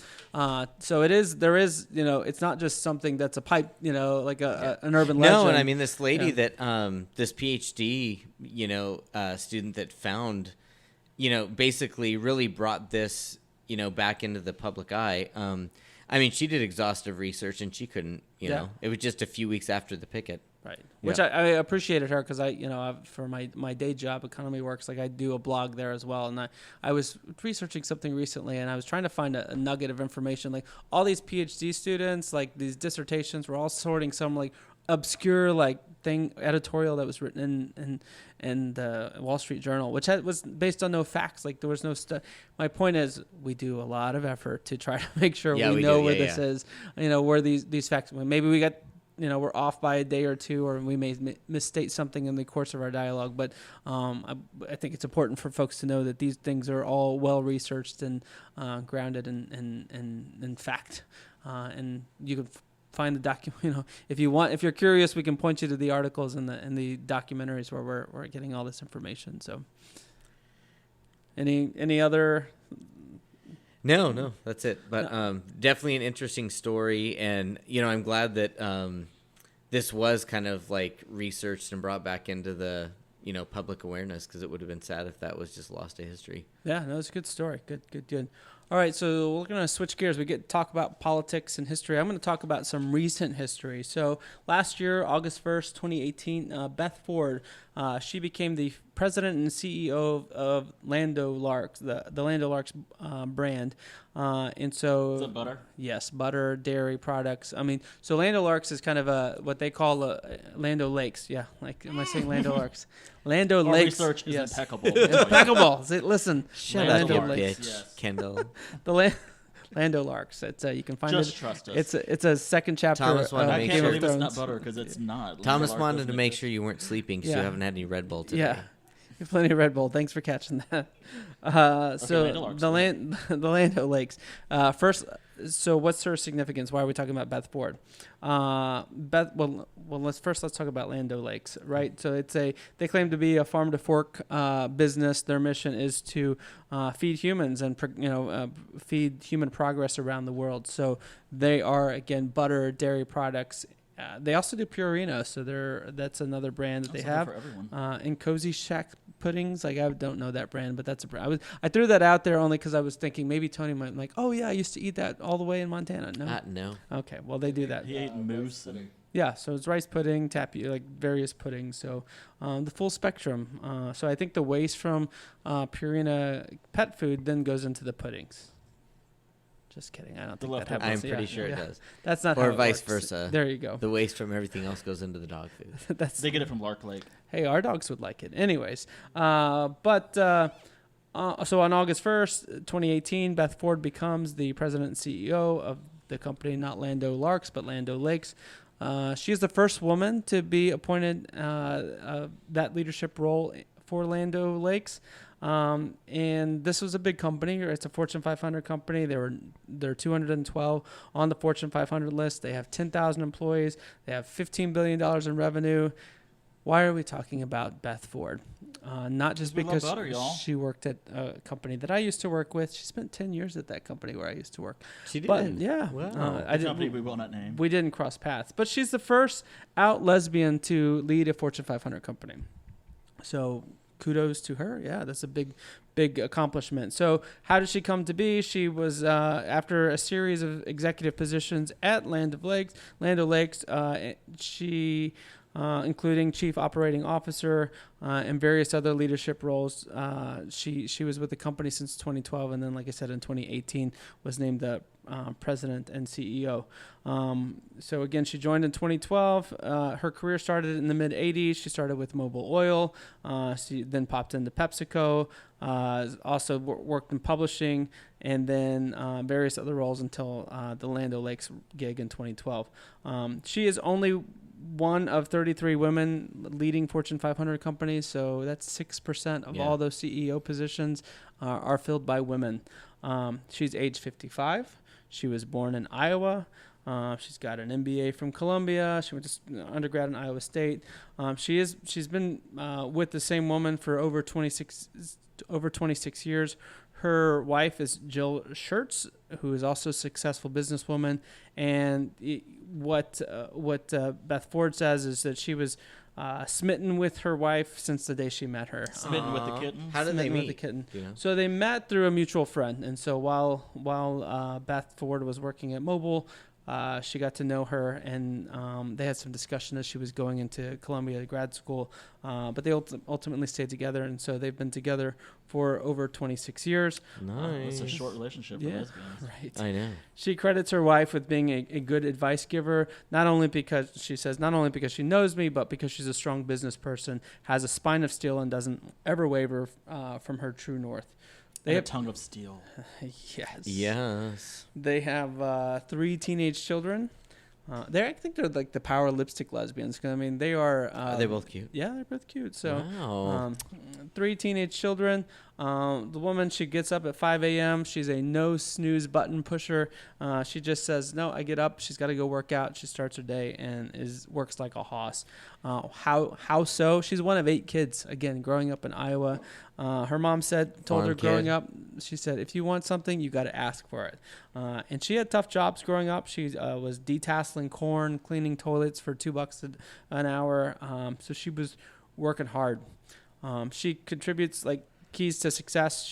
So there is, it's not just something that's a pipe, like an urban legend. No, and I mean this lady that this PhD, student that found, basically really brought this, back into the public eye. I mean, she did exhaustive research, and she couldn't, it was just a few weeks after the picket. Right. Which I appreciated her because for my day job, Economy Works, like I do a blog there as well. And I was researching something recently and I was trying to find a nugget of information. Like all these PhD students, like these dissertations were all sorting some like obscure like editorial that was written in the Wall Street Journal, which was based on no facts. Like there was no my point is we do a lot of effort to try to make sure we know where this is, where these facts, maybe we got, we're off by a day or two, or we may misstate something in the course of our dialogue. But I think it's important for folks to know that these things are all well researched and grounded in fact. And you can find the document. If you're curious, we can point you to the articles and the documentaries where we're getting all this information. So, any other? No, that's it. But definitely an interesting story, and I'm glad that this was kind of like researched and brought back into the public awareness, because it would have been sad if that was just lost to history. Yeah, no, it's a good story. Good. All right, so we're going to switch gears. We get to talk about politics and history. I'm going to talk about some recent history. So last year, August 1st, 2018, Beth Ford, she became the president and CEO of Lando Larks, the Lando Larks brand. And so, is it butter? Yes, butter, dairy products. I mean, so Lando Larks is kind of what they call Lando Lakes. Yeah, like, am I saying Lando Larks? Lando Our Lakes. research is impeccable. Impeccable. Listen, shut Lando up, you Lakes. bitch, Yes. Kendall. The Lando Larks. It's you can find Just it. trust us. It's a second chapter. Thomas wanted to I make can't sure- believe it's not butter, because it's not. Thomas Lark wanted doesn't to make exist. sure you weren't sleeping, because Yeah. you haven't had any Red Bull today. Yeah. You have plenty of Red Bull. Thanks for catching that. So Lando Larks, the Lando Lakes. First, so what's her significance? Why are we talking about Beth Ford? Let's talk about Lando Lakes, right? So they claim to be a farm to fork business. Their mission is to feed humans and feed human progress around the world. So they are, again, butter, dairy products. They also do Purina, so that's another brand that they have. For everyone. And Cozy Shack puddings, like I don't know that brand, but that's a brand. I threw that out there only because I was thinking maybe Tony might like. Oh yeah, I used to eat that all the way in Montana. No. No. Okay, well they do that. He ate moose and Yeah, so it's rice pudding, like various puddings. So the full spectrum. So I think the waste from Purina pet food then goes into the puddings. Just kidding. I don't think that happens. I'm pretty sure it does. That's not how Or it vice works. versa. There you go. The waste from everything else goes into the dog food. they get it from Lark Lake. Hey, our dogs would like it. Anyways, so on August 1st, 2018, Beth Ford becomes the president and CEO of the company, not Lando Larks, but Lando Lakes. She is the first woman to be appointed that leadership role for Lando Lakes. And this was a big company. It's a Fortune 500 company. They're 212 on the Fortune 500 list. They have 10,000 employees. They have $15 billion in revenue. Why are we talking about Beth Ford? Not just We love because butter, y'all. she worked at a company that I used to work with. She spent 10 years at that company where I used to work. She did. But yeah, Wow. I The company we will not name. We didn't cross paths, but she's the first out lesbian to lead a Fortune 500 company. So kudos to her. Yeah, that's a big accomplishment. So how did she come to be? She was after a series of executive positions at Land O'Lakes. She including chief operating officer and various other leadership roles. She was with the company since 2012, and then, like I said, in 2018 was named the president and CEO. So again, she joined in 2012. Her career started in the mid 80s. She started with Mobil Oil. She then popped into PepsiCo. Also worked in publishing, and then various other roles until the Land O'Lakes gig in 2012. She is only one of 33 women leading Fortune 500 companies, so that's 6% of all those CEO positions are filled by women. She's age 55. She was born in Iowa. She's got an MBA from Columbia. She went to undergrad in Iowa State. She's been with the same woman for over 26 years. Her wife is Jill Schertz, who is also a successful businesswoman. And what Beth Ford says is that she was smitten with her wife since the day she met her. Smitten with the kitten. How did they meet? With the kitten. You know? So they met through a mutual friend. And so while Beth Ford was working at Mobil, she got to know her, and they had some discussion as she was going into Columbia grad school. But they ultimately stayed together, and so they've been together for over 26 years. Nice. It's a short relationship for lesbians. Right. I know. She credits her wife with being a good advice giver, not only because she knows me, but because she's a strong business person, has a spine of steel, and doesn't ever waver from her true north. They have a tongue of steel. Yes. Yes. They have 3 teenage children. I think they're like the power lipstick lesbians. 'Cause, I mean, they are. Are they both cute? Yeah, they're both cute. So, Wow. 3 teenage children. The woman, she gets up at 5 a.m. She's a no snooze button pusher. She just says, no, I get up. She's got to go work out. She starts her day and works like a hoss. How so? She's one of 8 kids, again, growing up in Iowa. Her mom told her growing up, she said, if you want something, you got to ask for it. And she had tough jobs growing up. She was detasseling corn, cleaning toilets for $2 an hour. So she was working hard. She contributes keys to success.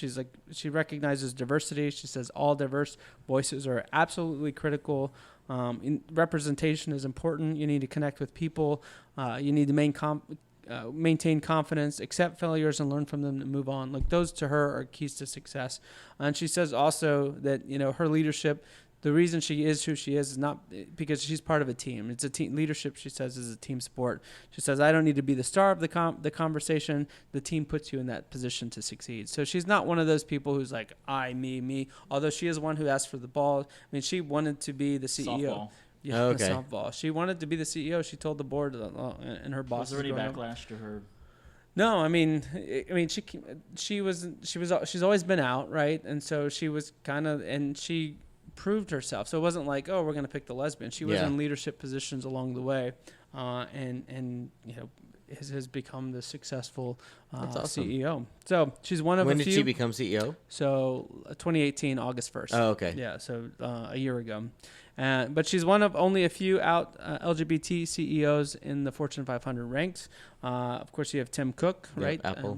She recognizes diversity. She says all diverse voices are absolutely critical. Representation is important. You need to connect with people. You need to maintain confidence, accept failures, and learn from them to move on. Those to her are keys to success. And she says also that her leadership, the reason she is who she is not because she's part of a team. It's a team. Leadership, she says, is a team sport. She says, I don't need to be the star of the conversation. The team puts you in that position to succeed. So she's not one of those people who's like, I, me, although she is one who asked for the ball. I mean, she wanted to be the CEO. Softball. Yeah, okay. Softball. She wanted to be the CEO. She told the board and her boss. Was there any backlash to her? No, I mean, she's always been out, right? And so she was and she proved herself. So it wasn't like, oh, we're going to pick the lesbian. She was in leadership positions along the way, and has become the successful awesome. CEO. So she's one of When a few. did she become CEO? So 2018, August 1st. Oh, okay. Yeah, so a year ago. But she's one of only a few out LGBT CEOs in the Fortune 500 ranks. Of course, you have Tim Cook, right? Apple.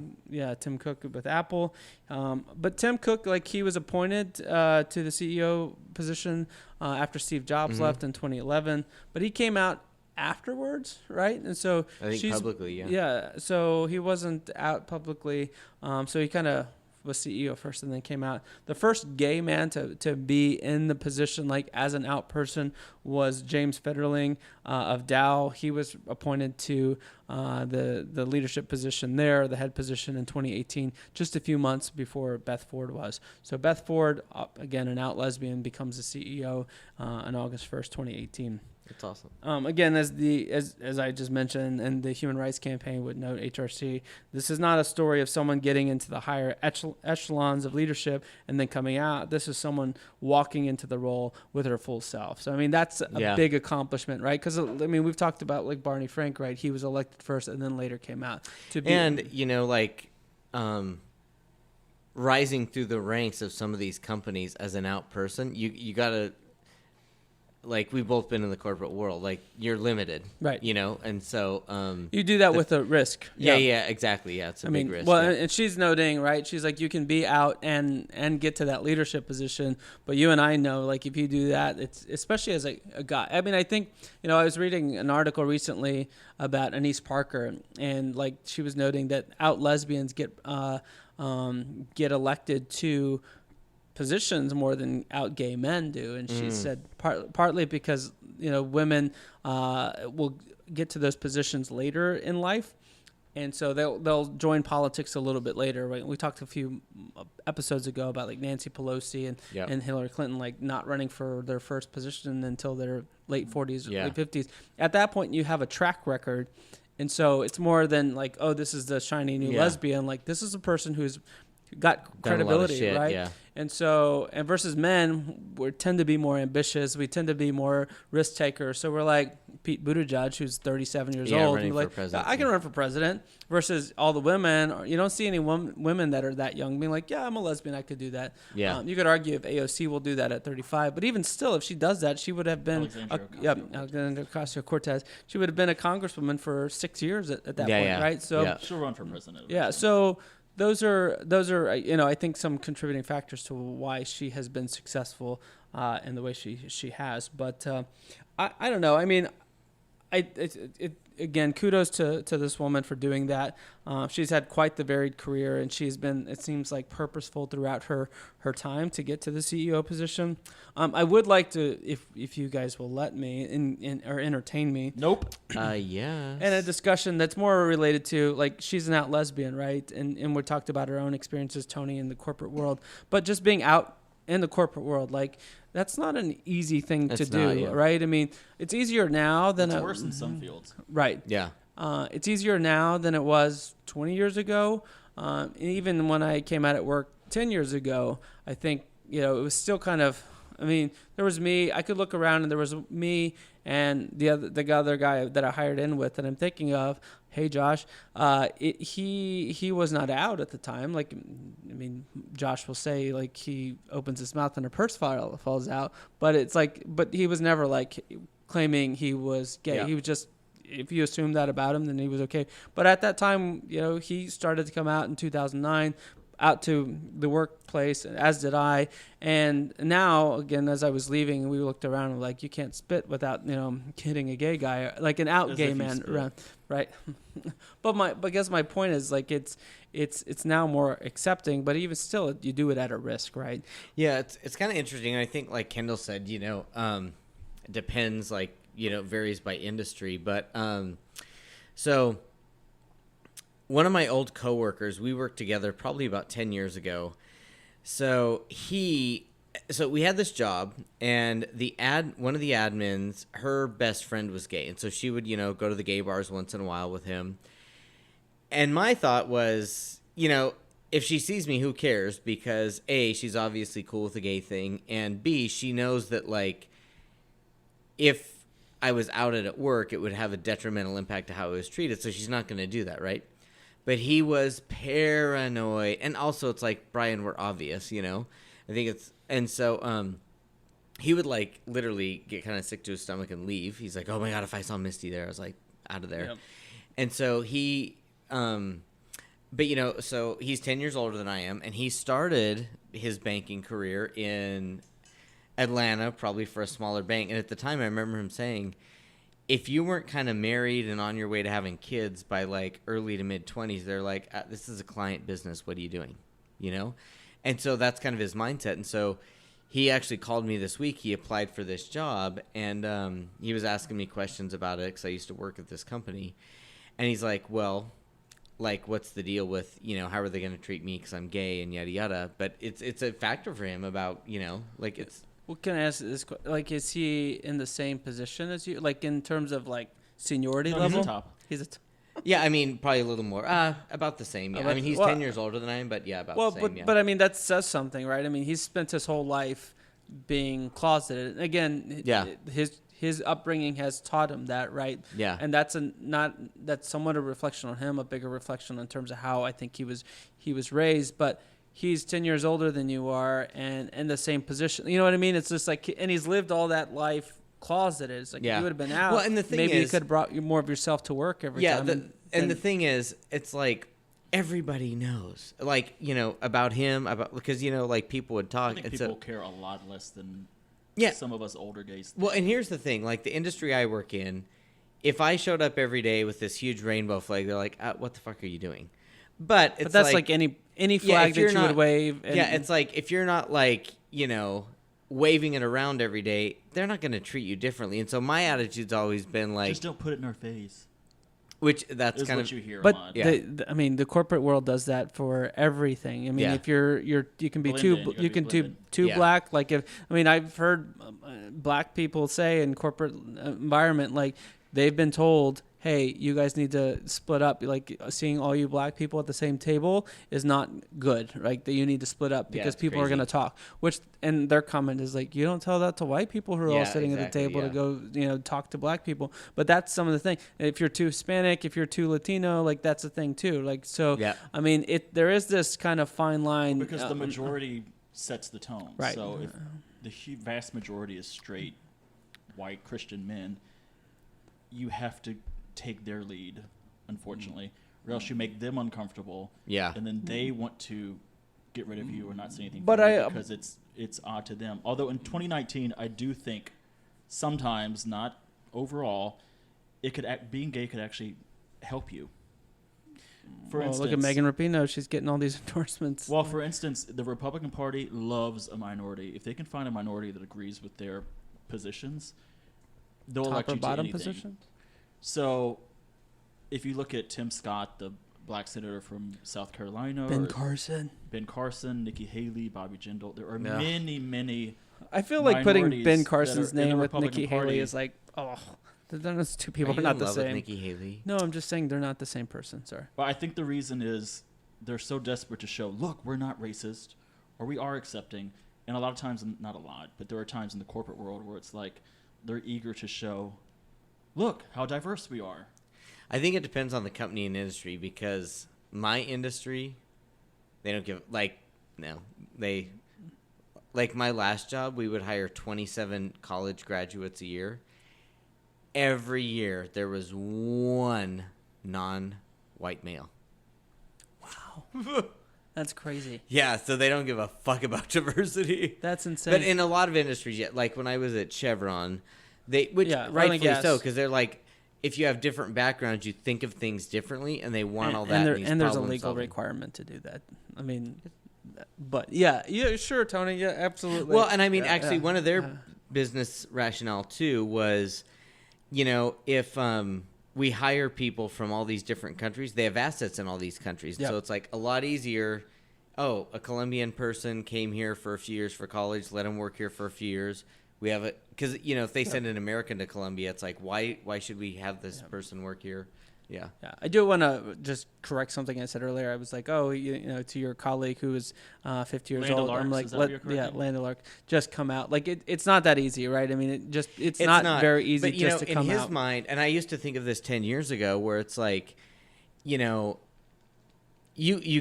Tim Cook with Apple. But Tim Cook, he was appointed to the CEO position after Steve Jobs left in 2011. But he came out afterwards, right? And so I think publicly, yeah. Yeah, so he wasn't out publicly. So he kind of was CEO first and then came out. The first gay man to be in the position as an out person was James Federling of Dow. He was appointed to the leadership position there, the head position in 2018, just a few months before Beth Ford was. So Beth Ford, again, an out lesbian, becomes the CEO on August 1st, 2018. That's awesome. Again, as I just mentioned, and the Human Rights Campaign would note, HRC, this is not a story of someone getting into the higher echelons of leadership and then coming out. This is someone walking into the role with her full self. So I mean, that's a big accomplishment, right? Because I mean, we've talked about like Barney Frank, right? He was elected first and then later came out to be. And rising through the ranks of some of these companies as an out person, you gotta, like, we've both been in the corporate world, like, you're limited, right? And so you do that with a risk. Yeah, exactly. Yeah, it's a big risk. Well, and she's noting, right? She's like, you can be out and get to that leadership position, but you and I know, like, if you do that, it's especially as a guy. I mean, I think, I was reading an article recently about Anise Parker, and like she was noting that out lesbians get elected to positions more than out gay men do, and she said partly because women will get to those positions later in life, and so they'll join politics a little bit later. Right? We talked a few episodes ago about like Nancy Pelosi and Hillary Clinton, like not running for their first position until their late 40s or late 50s. At that point, you have a track record. And so it's more than like, oh, this is the shiny new lesbian. Like, this is a person who's got credibility, right? Yeah. And so, and versus men, we tend to be more ambitious. We tend to be more risk takers. So we're like Pete Buttigieg, who's 37 years old. Running like, for president. I can run for president. Versus all the women, you don't see any women that are that young being like, yeah, I'm a lesbian, I could do that. Yeah. You could argue if AOC will do that at 35, but even still, if she does that, she would have been Alexandria Ocasio-Cortez. She would have been a congresswoman for 6 years at that point, right? So she'll run for president. Yeah. So those are I think some contributing factors to why she has been successful in the way she has. But I don't know. I mean, again, kudos to this woman for doing that. She's had quite the varied career, and she's been, it seems like, purposeful throughout her time to get to the CEO position. I would like to, if you guys will let me or entertain me. Nope. Yeah. And a discussion that's more related to, like, she's an out lesbian, right? And we talked about her own experiences, Tony, in the corporate world. But just being out in the corporate world, like, that's not an easy thing to do, right? I mean, it's easier now than it's worse in some fields. Right. Yeah. It's easier now than it was 20 years ago. Even when I came out at work 10 years ago, I think, it was still kind of, I mean, there was me. I could look around and there was me and the other guy that I hired in with that I'm thinking of. Hey, Josh, he was not out at the time. Like, I mean, Josh will say, like, he opens his mouth and a purse falls out. But it's like, but he was never, like, claiming he was gay. Yeah. He was just, if you assume that about him, then he was okay. But at that time, he started to come out in 2009, out to the workplace, as did I. And now, again, as I was leaving, we looked around and like, you can't spit without, hitting a gay guy, like an out gay man around, right? But I guess my point is, like, it's now more accepting, but even still, you do it at a risk, right? Yeah, it's kind of interesting. I think, like Kendall said, it depends, like, varies by industry. But so one of my old coworkers, we worked together probably about 10 years ago. So we had this job, and one of the admins, her best friend was gay, and so she would, go to the gay bars once in a while with him. And my thought was, if she sees me, who cares? Because A, she's obviously cool with the gay thing, and B, she knows that, like, if I was outed at work, it would have a detrimental impact to how I was treated, so she's not going to do that, right? But he was paranoid, and also it's like, Brian, we're obvious, I think it's, and so he would, like, literally get kind of sick to his stomach and leave. He's like, oh my God, if I saw Misty there, I was like, out of there. Yep. And so he, but so he's 10 years older than I am, and he started his banking career in Atlanta, probably for a smaller bank. And at the time, I remember him saying, if you weren't kind of married and on your way to having kids by, like, early to mid-20s, they're like, this is a client business. What are you doing? And so that's kind of his mindset. And so he actually called me this week. He applied for this job, and he was asking me questions about it because I used to work at this company. And he's like, well, like, what's the deal with, how are they going to treat me because I'm gay and yada, yada. But it's a factor for him about, like, it's... Well, can I ask this? Like, is he in the same position as you? Like, in terms of like seniority level? He's a top. He's a Yeah, I mean, probably a little more. About the same. Yeah. I mean, he's 10 years older than I am, but yeah, about the same. But I mean, that says something, right? I mean, he's spent his whole life being closeted. Again, his upbringing has taught him that, right? Yeah. And that's that's somewhat a reflection on him, a bigger reflection in terms of how I think he was raised. But he's 10 years older than you are, and in the same position. You know what I mean? It's just like, and he's lived all that life closeted. It's like, if you would have been out, well, and the thing maybe is, you could have brought more of yourself to work every time. And the thing is, it's like everybody knows, like, about him, because like people would talk. I think people care a lot less than some of us older gays. Well, and here's the thing: like the industry I work in, if I showed up every day with this huge rainbow flag, they're like, "What the fuck are you doing?" But that's like any flag that you would wave. It's like if you're not like waving it around every day, they're not going to treat you differently. And so my attitude's always been like, just don't put it in our face. Which that's kind what you hear. But a lot. I mean, the corporate world does that for everything. I mean, if you can be too black. Like I've heard black people say in corporate environment, like they've been told, hey, you guys need to split up. Like seeing all you black people at the same table is not good, right? That you need to split up because people are going to talk. And their comment is like, you don't tell that to white people who are all sitting at the table to go, talk to black people. But that's some of the thing. If you're too Hispanic, if you're too Latino, like that's a thing too. Like so. Yeah. I mean, there is this kind of fine line because the majority sets the tone. Right. So if the vast majority is straight, white Christian men, you have to take their lead, unfortunately, or else you make them uncomfortable. Yeah, and then they want to get rid of you or not say anything. But because it's odd to them. Although in 2019, I do think sometimes, not overall, being gay could actually help you. For instance, look at Megan Rapinoe; she's getting all these endorsements. Well, for instance, the Republican Party loves a minority. If they can find a minority that agrees with their positions, they'll elect you to anything. Position? So, if you look at Tim Scott, the black senator from South Carolina, Ben Carson, Nikki Haley, Bobby Jindal, there are many. I feel like putting Ben Carson's name with Nikki Haley is like, those two people are not the same. Nikki Haley? No, I'm just saying they're not the same person. Sorry. But I think the reason is they're so desperate to show, look, we're not racist, or we are accepting. And a lot of times, not a lot, but there are times in the corporate world where it's like they're eager to show, look how diverse we are. I think it depends on the company and industry, because my industry, they don't give my last job, we would hire 27 college graduates a year. Every year there was one non-white male. Wow. That's crazy. Yeah, so they don't give a fuck about diversity. That's insane. But in a lot of industries, like when I was at Chevron, rightfully so, because they're like, if you have different backgrounds, you think of things differently, and they want all that. And there's a legal requirement to do that. I mean, but yeah, sure, Tony, yeah, absolutely. Well, and I mean, actually, one of their business rationale too was, if we hire people from all these different countries, they have assets in all these countries, so it's like a lot easier. Oh, a Colombian person came here for a few years for college, let him work here for a few years. We have it because if they send an American to Colombia, it's like why should we have this person work here? Yeah. I do want to just correct something I said earlier. I was like, to your colleague who was 50 years old. I'm like, Land O'Lark, just come out. Like it's not that easy, right? I mean, it's not very easy just to come out. In his mind, and I used to think of this 10 years ago, where it's like, you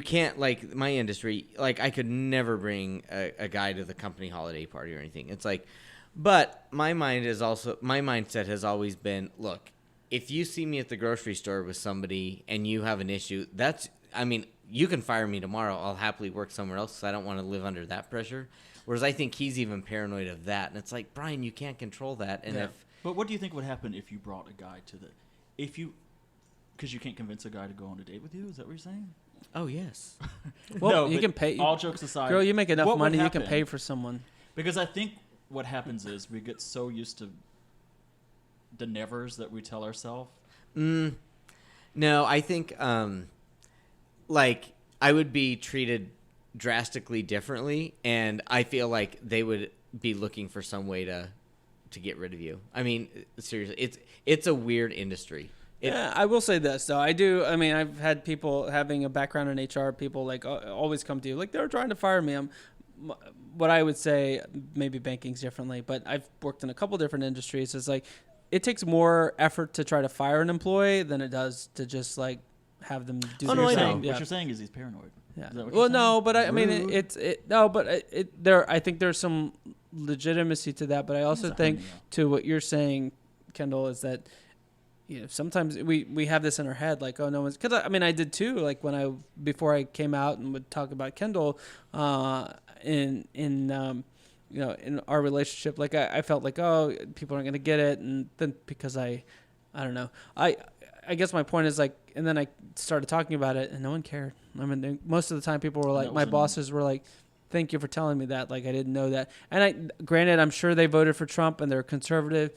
can't, like my industry, like I could never bring a guy to the company holiday party or anything. It's like. But my mindset has always been, look, if you see me at the grocery store with somebody and you have an issue, you can fire me tomorrow. I'll happily work somewhere else because I don't want to live under that pressure. Whereas I think he's even paranoid of that. And it's like, Brian, you can't control that. And But what do you think would happen if you brought a guy because you can't convince a guy to go on a date with you? Is that what you're saying? Oh, yes. Well, you can pay. All jokes aside. Girl, you make enough money, you can pay for someone. Because I think what happens is we get so used to the nevers that we tell ourselves. No, I think I would be treated drastically differently, and I feel like they would be looking for some way to get rid of you. I mean, seriously, it's a weird industry. Yeah, I will say this though. I've had people having a background in HR. People like always come to you like they're trying to fire me. What I would say, maybe banking's differently, but I've worked in a couple different industries. It's like it takes more effort to try to fire an employee than it does to just like have them do So their you're job. saying, Yeah. what you're saying is he's paranoid. Yeah. Is that what Well, you're saying? no, but I mean, Rude. there. I think there's some legitimacy to that, but I also think to what you're saying, Kendall, is that sometimes we have this in our head, like, oh, no one's, because I did too, like before I came out and would talk about Kendall, in our relationship, like I felt like, oh, people aren't gonna get it, and then because I don't know, I guess my point is like, and then I started talking about it, and no one cared. I mean, most of the time, people were like, my bosses were like, "Thank you for telling me that." Like, I didn't know that. And granted, I'm sure they voted for Trump and they're conservative,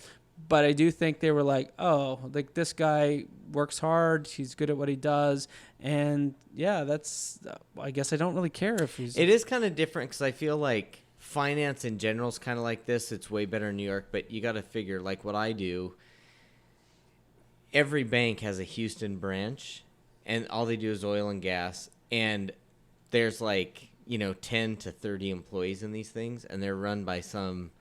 but I do think they were like, "Oh, like this guy works hard. He's good at what he does." And yeah, that's. I guess I don't really care if he's. It is kind of different because I feel like finance in general is kind of like this. It's way better in New York, but you got to figure like what I do. Every bank has a Houston branch, and all they do is oil and gas. And there's like, 10 to 30 employees in these things, and they're run by some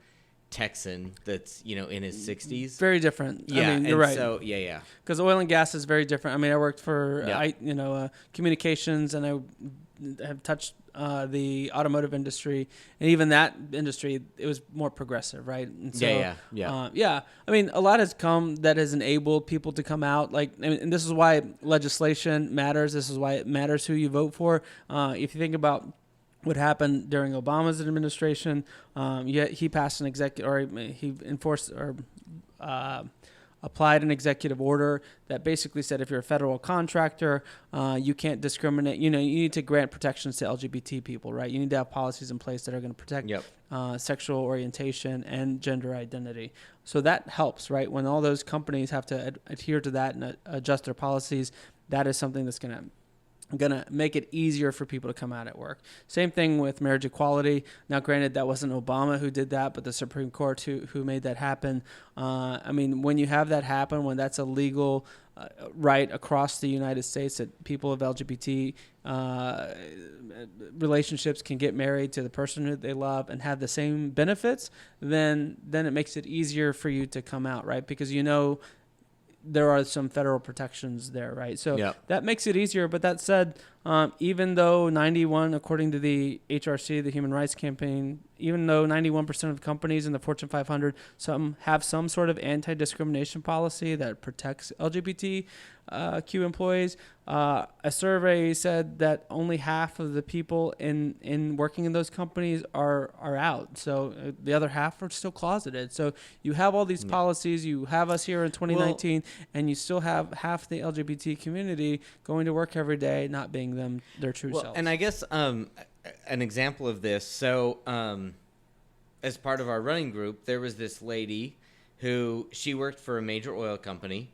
Texan that's, in his 60s. Very different. Yeah, I mean, you're right. So, yeah. Because oil and gas is very different. I mean, I worked for, communications, and I have touched the automotive industry, and even that industry, it was more progressive, right? And so, yeah. I mean, a lot has come that has enabled people to come out. Like, and this is why legislation matters. This is why it matters who you vote for. If you think about what happened during Obama's administration, he passed an he enforced or applied an executive order that basically said if you're a federal contractor, you can't discriminate. You need to grant protections to LGBT people, right? You need to have policies in place that are going to protect sexual orientation and gender identity. So that helps, right? When all those companies have to adhere to that and adjust their policies, that is something that's going to make it easier for people to come out at work. Same thing with marriage equality. Now, granted, that wasn't Obama who did that, but the Supreme Court who made that happen. When you have that happen, when that's a legal right across the United States, that people of LGBT relationships can get married to the person who they love and have the same benefits, then it makes it easier for you to come out, right? Because there are some federal protections there, right? So that makes it easier. But that said, even though 91, according to the HRC, the Human Rights Campaign, even though 91% of companies in the Fortune 500 have some sort of anti-discrimination policy that protects LGBTQ employees, a survey said that only half of the people in working in those companies are out. So the other half are still closeted. So you have all these policies. You have us here in 2019, and you still have half the LGBT community going to work every day, not being their true selves. And I guess an example of this. So as part of our running group, there was this lady who she worked for a major oil company,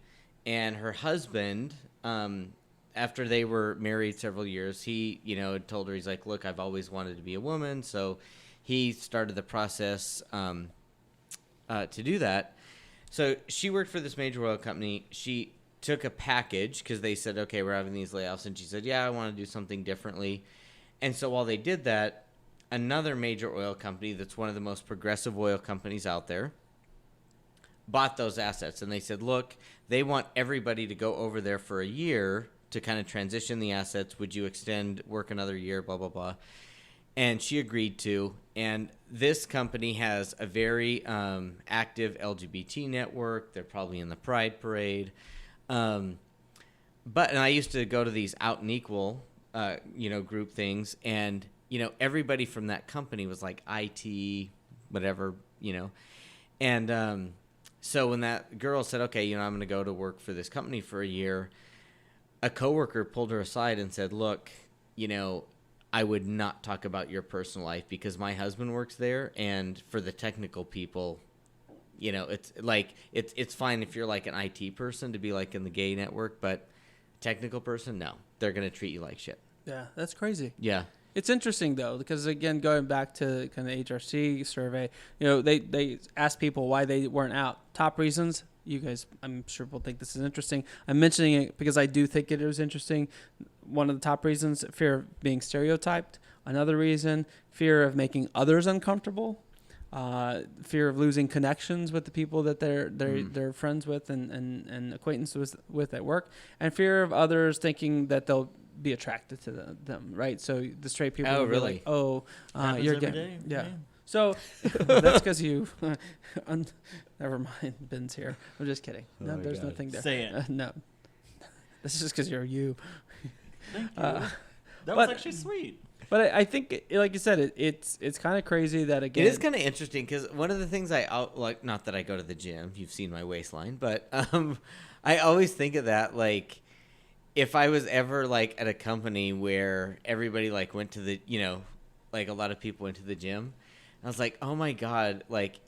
and her husband, after they were married several years, he had told her, he's like, look, I've always wanted to be a woman. So he started the process to do that. So she worked for this major oil company. She took a package because they said, okay, we're having these layoffs. And she said, yeah, I want to do something differently. And so while they did that, another major oil company that's one of the most progressive oil companies out there bought those assets. And they said, look, they want everybody to go over there for a year to kind of transition the assets. Would you extend work another year, blah, blah, blah. And she agreed to. And this company has a very active LGBT network. They're probably in the Pride Parade. And I used to go to these Out and Equal, group things. And, everybody from that company was like IT, whatever, And so when that girl said, okay, I'm going to go to work for this company for a year, a coworker pulled her aside and said, look, I would not talk about your personal life because my husband works there, and for the technical people, it's like it's fine if you're like an IT person to be like in the gay network, but technical person, no, they're gonna treat you like shit. Yeah, that's crazy. Yeah. It's interesting though, because again, going back to kind of HRC survey, they asked people why they weren't out. Top reasons. You guys, I'm sure will think this is interesting. I'm mentioning it because I do think it is interesting. One of the top reasons, fear of being stereotyped. Another reason, fear of making others uncomfortable. Fear of losing connections with the people that they're friends with and acquaintances with at work, and fear of others thinking that they'll be attracted to them, right? So the straight people will be like, you're gay. Yeah. So that's because you never mind, Ben's here. I'm just kidding. No, there's nothing there. Say it. No. This is just because you're you. Thank you. That was actually sweet. But I think, like you said, it's kind of crazy that, again... It is kind of interesting because one of the things like, not that I go to the gym, you've seen my waistline, but I always think of that, like, if I was ever, like, at a company where everybody, like, went to the, like, a lot of people went to the gym, I was like, oh, my God, like,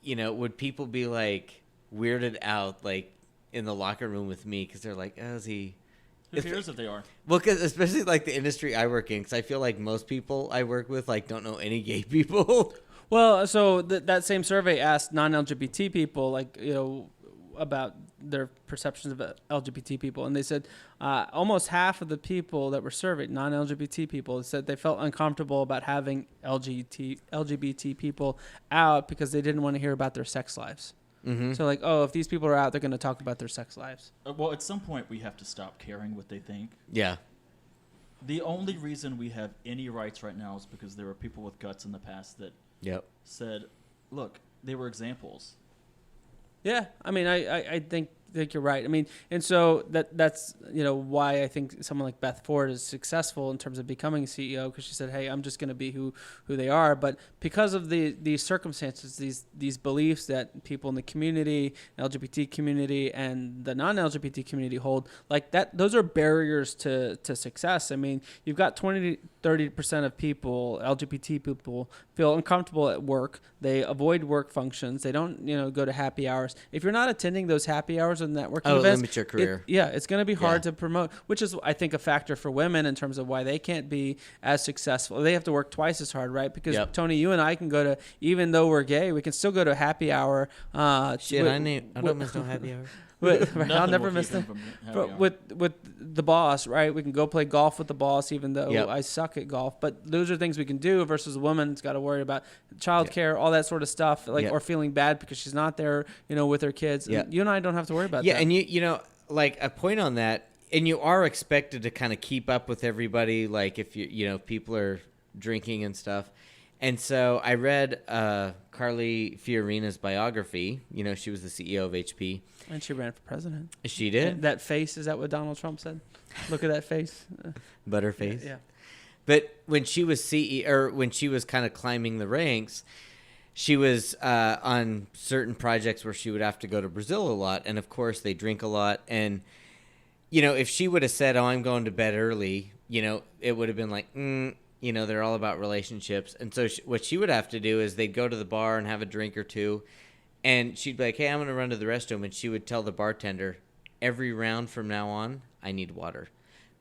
would people be, like, weirded out, like, in the locker room with me because they're like, oh, is he... Who cares if they are? Well, because especially like the industry I work in, because I feel like most people I work with like don't know any gay people. Well, so that same survey asked non-LGBT people, like, about their perceptions of LGBT people, and they said almost half of the people that were surveyed, non-LGBT people, said they felt uncomfortable about having LGBT people out because they didn't want to hear about their sex lives. Mm-hmm. So like, if these people are out, they're going to talk about their sex lives. Well, at some point, we have to stop caring what they think. Yeah. The only reason we have any rights right now is because there were people with guts in the past that said, look, they were examples. Yeah. I mean, I think you're right. I mean, and so that's why I think someone like Beth Ford is successful in terms of becoming CEO, because she said, hey, I'm just going to be who they are. But because of these circumstances, these beliefs that people in the community, LGBT community, and the non-LGBT community hold, like that, those are barriers to success. I mean, you've got 20-30% of people, LGBT people, feel uncomfortable at work. They avoid work functions. They don't, go to happy hours. If you're not attending those happy hours and networking events, limit your career. It's going to be hard to promote, which is, I think, a factor for women in terms of why they can't be as successful. They have to work twice as hard, right? Because Tony, you and I can go to, even though we're gay, we can still go to a happy hour. I don't miss no happy hour. I'll never miss them. But with the boss, right? We can go play golf with the boss, even though I suck at golf. But those are things we can do versus a woman's got to worry about childcare, all that sort of stuff, or feeling bad because she's not there, with her kids. And you and I don't have to worry about that. Yeah, and you like a point on that, and you are expected to kind of keep up with everybody, like if if people are drinking and stuff. And so I read Carly Fiorina's biography. She was the CEO of HP. And she ran for president. She did? And that face, is that what Donald Trump said? Look at that face. Butterface. Yeah. But when she was CEO, or when she was kind of climbing the ranks, she was on certain projects where she would have to go to Brazil a lot. And, of course, they drink a lot. And, if she would have said, I'm going to bed early, it would have been like, they're all about relationships. And so what she would have to do is they'd go to the bar and have a drink or two. And she'd be like, hey, I'm going to run to the restroom. And she would tell the bartender, every round from now on, I need water.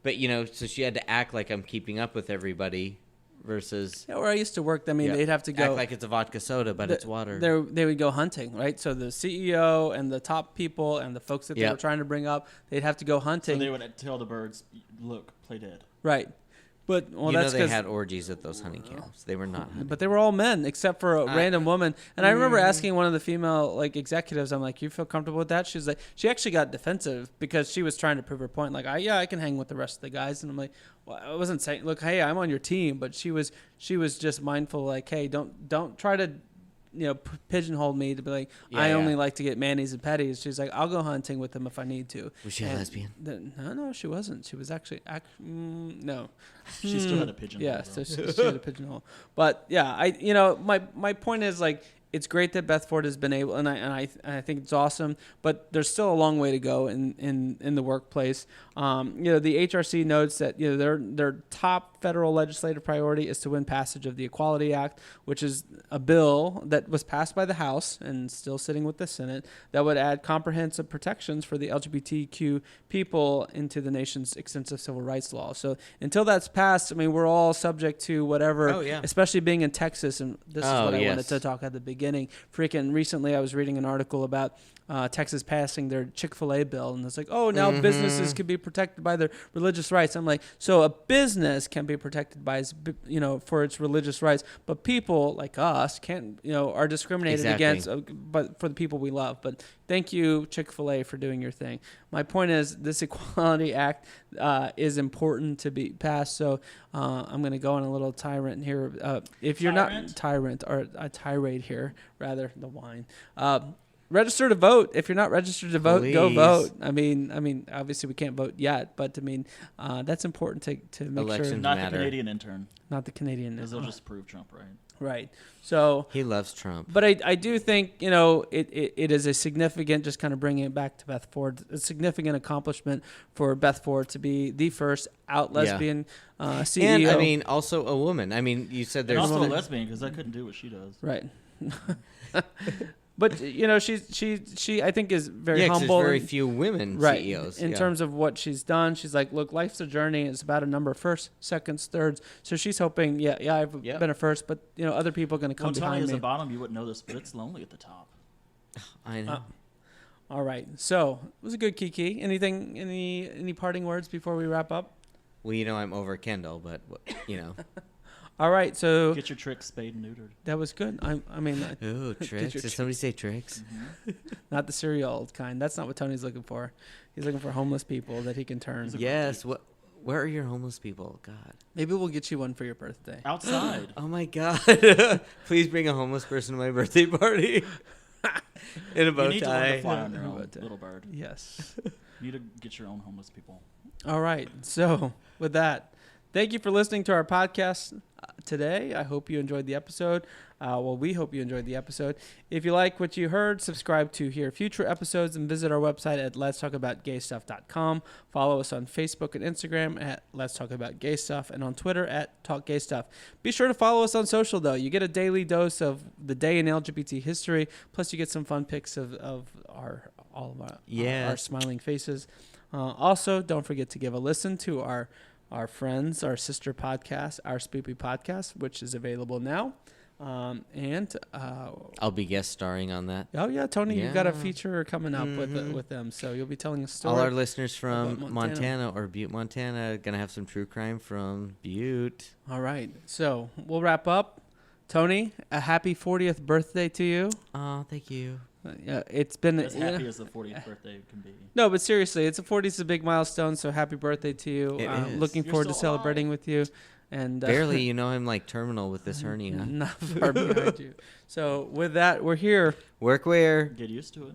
But, so she had to act like I'm keeping up with everybody versus... Yeah, where I used to work, they'd have to go... Act like it's a vodka soda, but it's water. They would go hunting, right? So the CEO and the top people and the folks that they were trying to bring up, they'd have to go hunting. So they would tell the birds, look, play dead. Right. But that's they had orgies at those hunting camps. They were not hunting. But they were all men except for a random woman. And I remember asking one of the female executives, I'm like, you feel comfortable with that? She's like, she actually got defensive because she was trying to prove her point. Like, I can hang with the rest of the guys. And I'm like, well, I wasn't saying, look, hey, I'm on your team. But she was just mindful, like, hey, don't try to pigeonhole me to be like, I only like to get manis and petties. She's like, I'll go hunting with them if I need to. Was she a lesbian? No, she wasn't. She was actually, no. She still had a pigeonhole. Yeah, so she had a pigeonhole. But yeah, my point is, like, it's great that Beth Ford has been able, and I think it's awesome, but there's still a long way to go in the workplace. The HRC notes that their top federal legislative priority is to win passage of the Equality Act, which is a bill that was passed by the House and still sitting with the Senate that would add comprehensive protections for the LGBTQ people into the nation's extensive civil rights law. So until that's passed, I mean, we're all subject to whatever, especially being in Texas. And this is what I wanted to talk at the beginning. Freaking recently, I was reading an article about Texas passing their Chick-fil-A bill, and it's like, oh, now businesses can be protected by their religious rights. I'm like, so a business can be protected by its, for its religious rights, but people like us can't, are discriminated against, but for the people we love. But thank you, Chick-fil-A, for doing your thing. My point is, this Equality Act is important to be passed. So I'm going to go on a little tyrant here. If you're not tyrant or a tirade here, rather the wine. Register to vote. If you're not registered to vote, go vote. I mean, obviously we can't vote yet, but I mean, that's important to make Elections sure. Not matter. the Canadian intern. Not the Canadian. Because they'll just prove Trump right. Right. So he loves Trump. But I do think, it is a significant, just kind of bringing it back to Beth Ford, a significant accomplishment for Beth Ford to be the first out lesbian CEO. And, I mean, also a woman. I mean, you said there's... And also a lesbian, because I couldn't do what she does. Right. But she I think is very humble. Yeah, there's very few women CEOs. In terms of what she's done, she's like, look, life's a journey. It's about a number of firsts, seconds, thirds. So she's hoping, I've been a first, but other people are going to come behind me. Tony is the bottom. You wouldn't know this, but it's lonely at the top. I know. All right. So it was a good kiki. Anything? Any parting words before we wrap up? Well, I'm over Kendall, but All right, so get your tricks spayed and neutered. That was good. I mean, ooh, tricks. Did somebody say tricks? Mm-hmm. Not the cereal kind. That's not what Tony's looking for. He's looking for homeless people that he can turn. Yes. Where are your homeless people? God. Maybe we'll get you one for your birthday. Outside. Oh my God! Please bring a homeless person to my birthday party. In a bow tie. You need to learn to fly on your own, little bird. Yes. You need to get your own homeless people. All right. So with that, thank you for listening to our podcast today. I hope you enjoyed the episode. We hope you enjoyed the episode. If you like what you heard, subscribe to hear future episodes and visit our website at letstalkaboutgaystuff.com. Follow us on Facebook and Instagram at Let's Talk About Gay Stuff and on Twitter at Talk Gay Stuff. Be sure to follow us on social, though. You get a daily dose of the day in LGBT history, plus you get some fun pics of all of our smiling faces. Also, don't forget to give a listen to our friends, our sister podcast, Our Spoopy Podcast, which is available now. I'll be guest starring on that. Oh yeah, Tony, you've got a feature coming up with them, so you'll be telling a story. All our listeners from Montana or Butte, Montana, gonna have some true crime from Butte. All right, so we'll wrap up. Tony, a happy 40th birthday to you. Oh, thank you. It's been as happy as the 40th birthday can be. No, but seriously, 40 is a big milestone, so happy birthday to you. Looking forward to celebrating with you. And barely, I'm like terminal with this hernia. Not far behind you. So with that, we're here. Work where? Get used to it.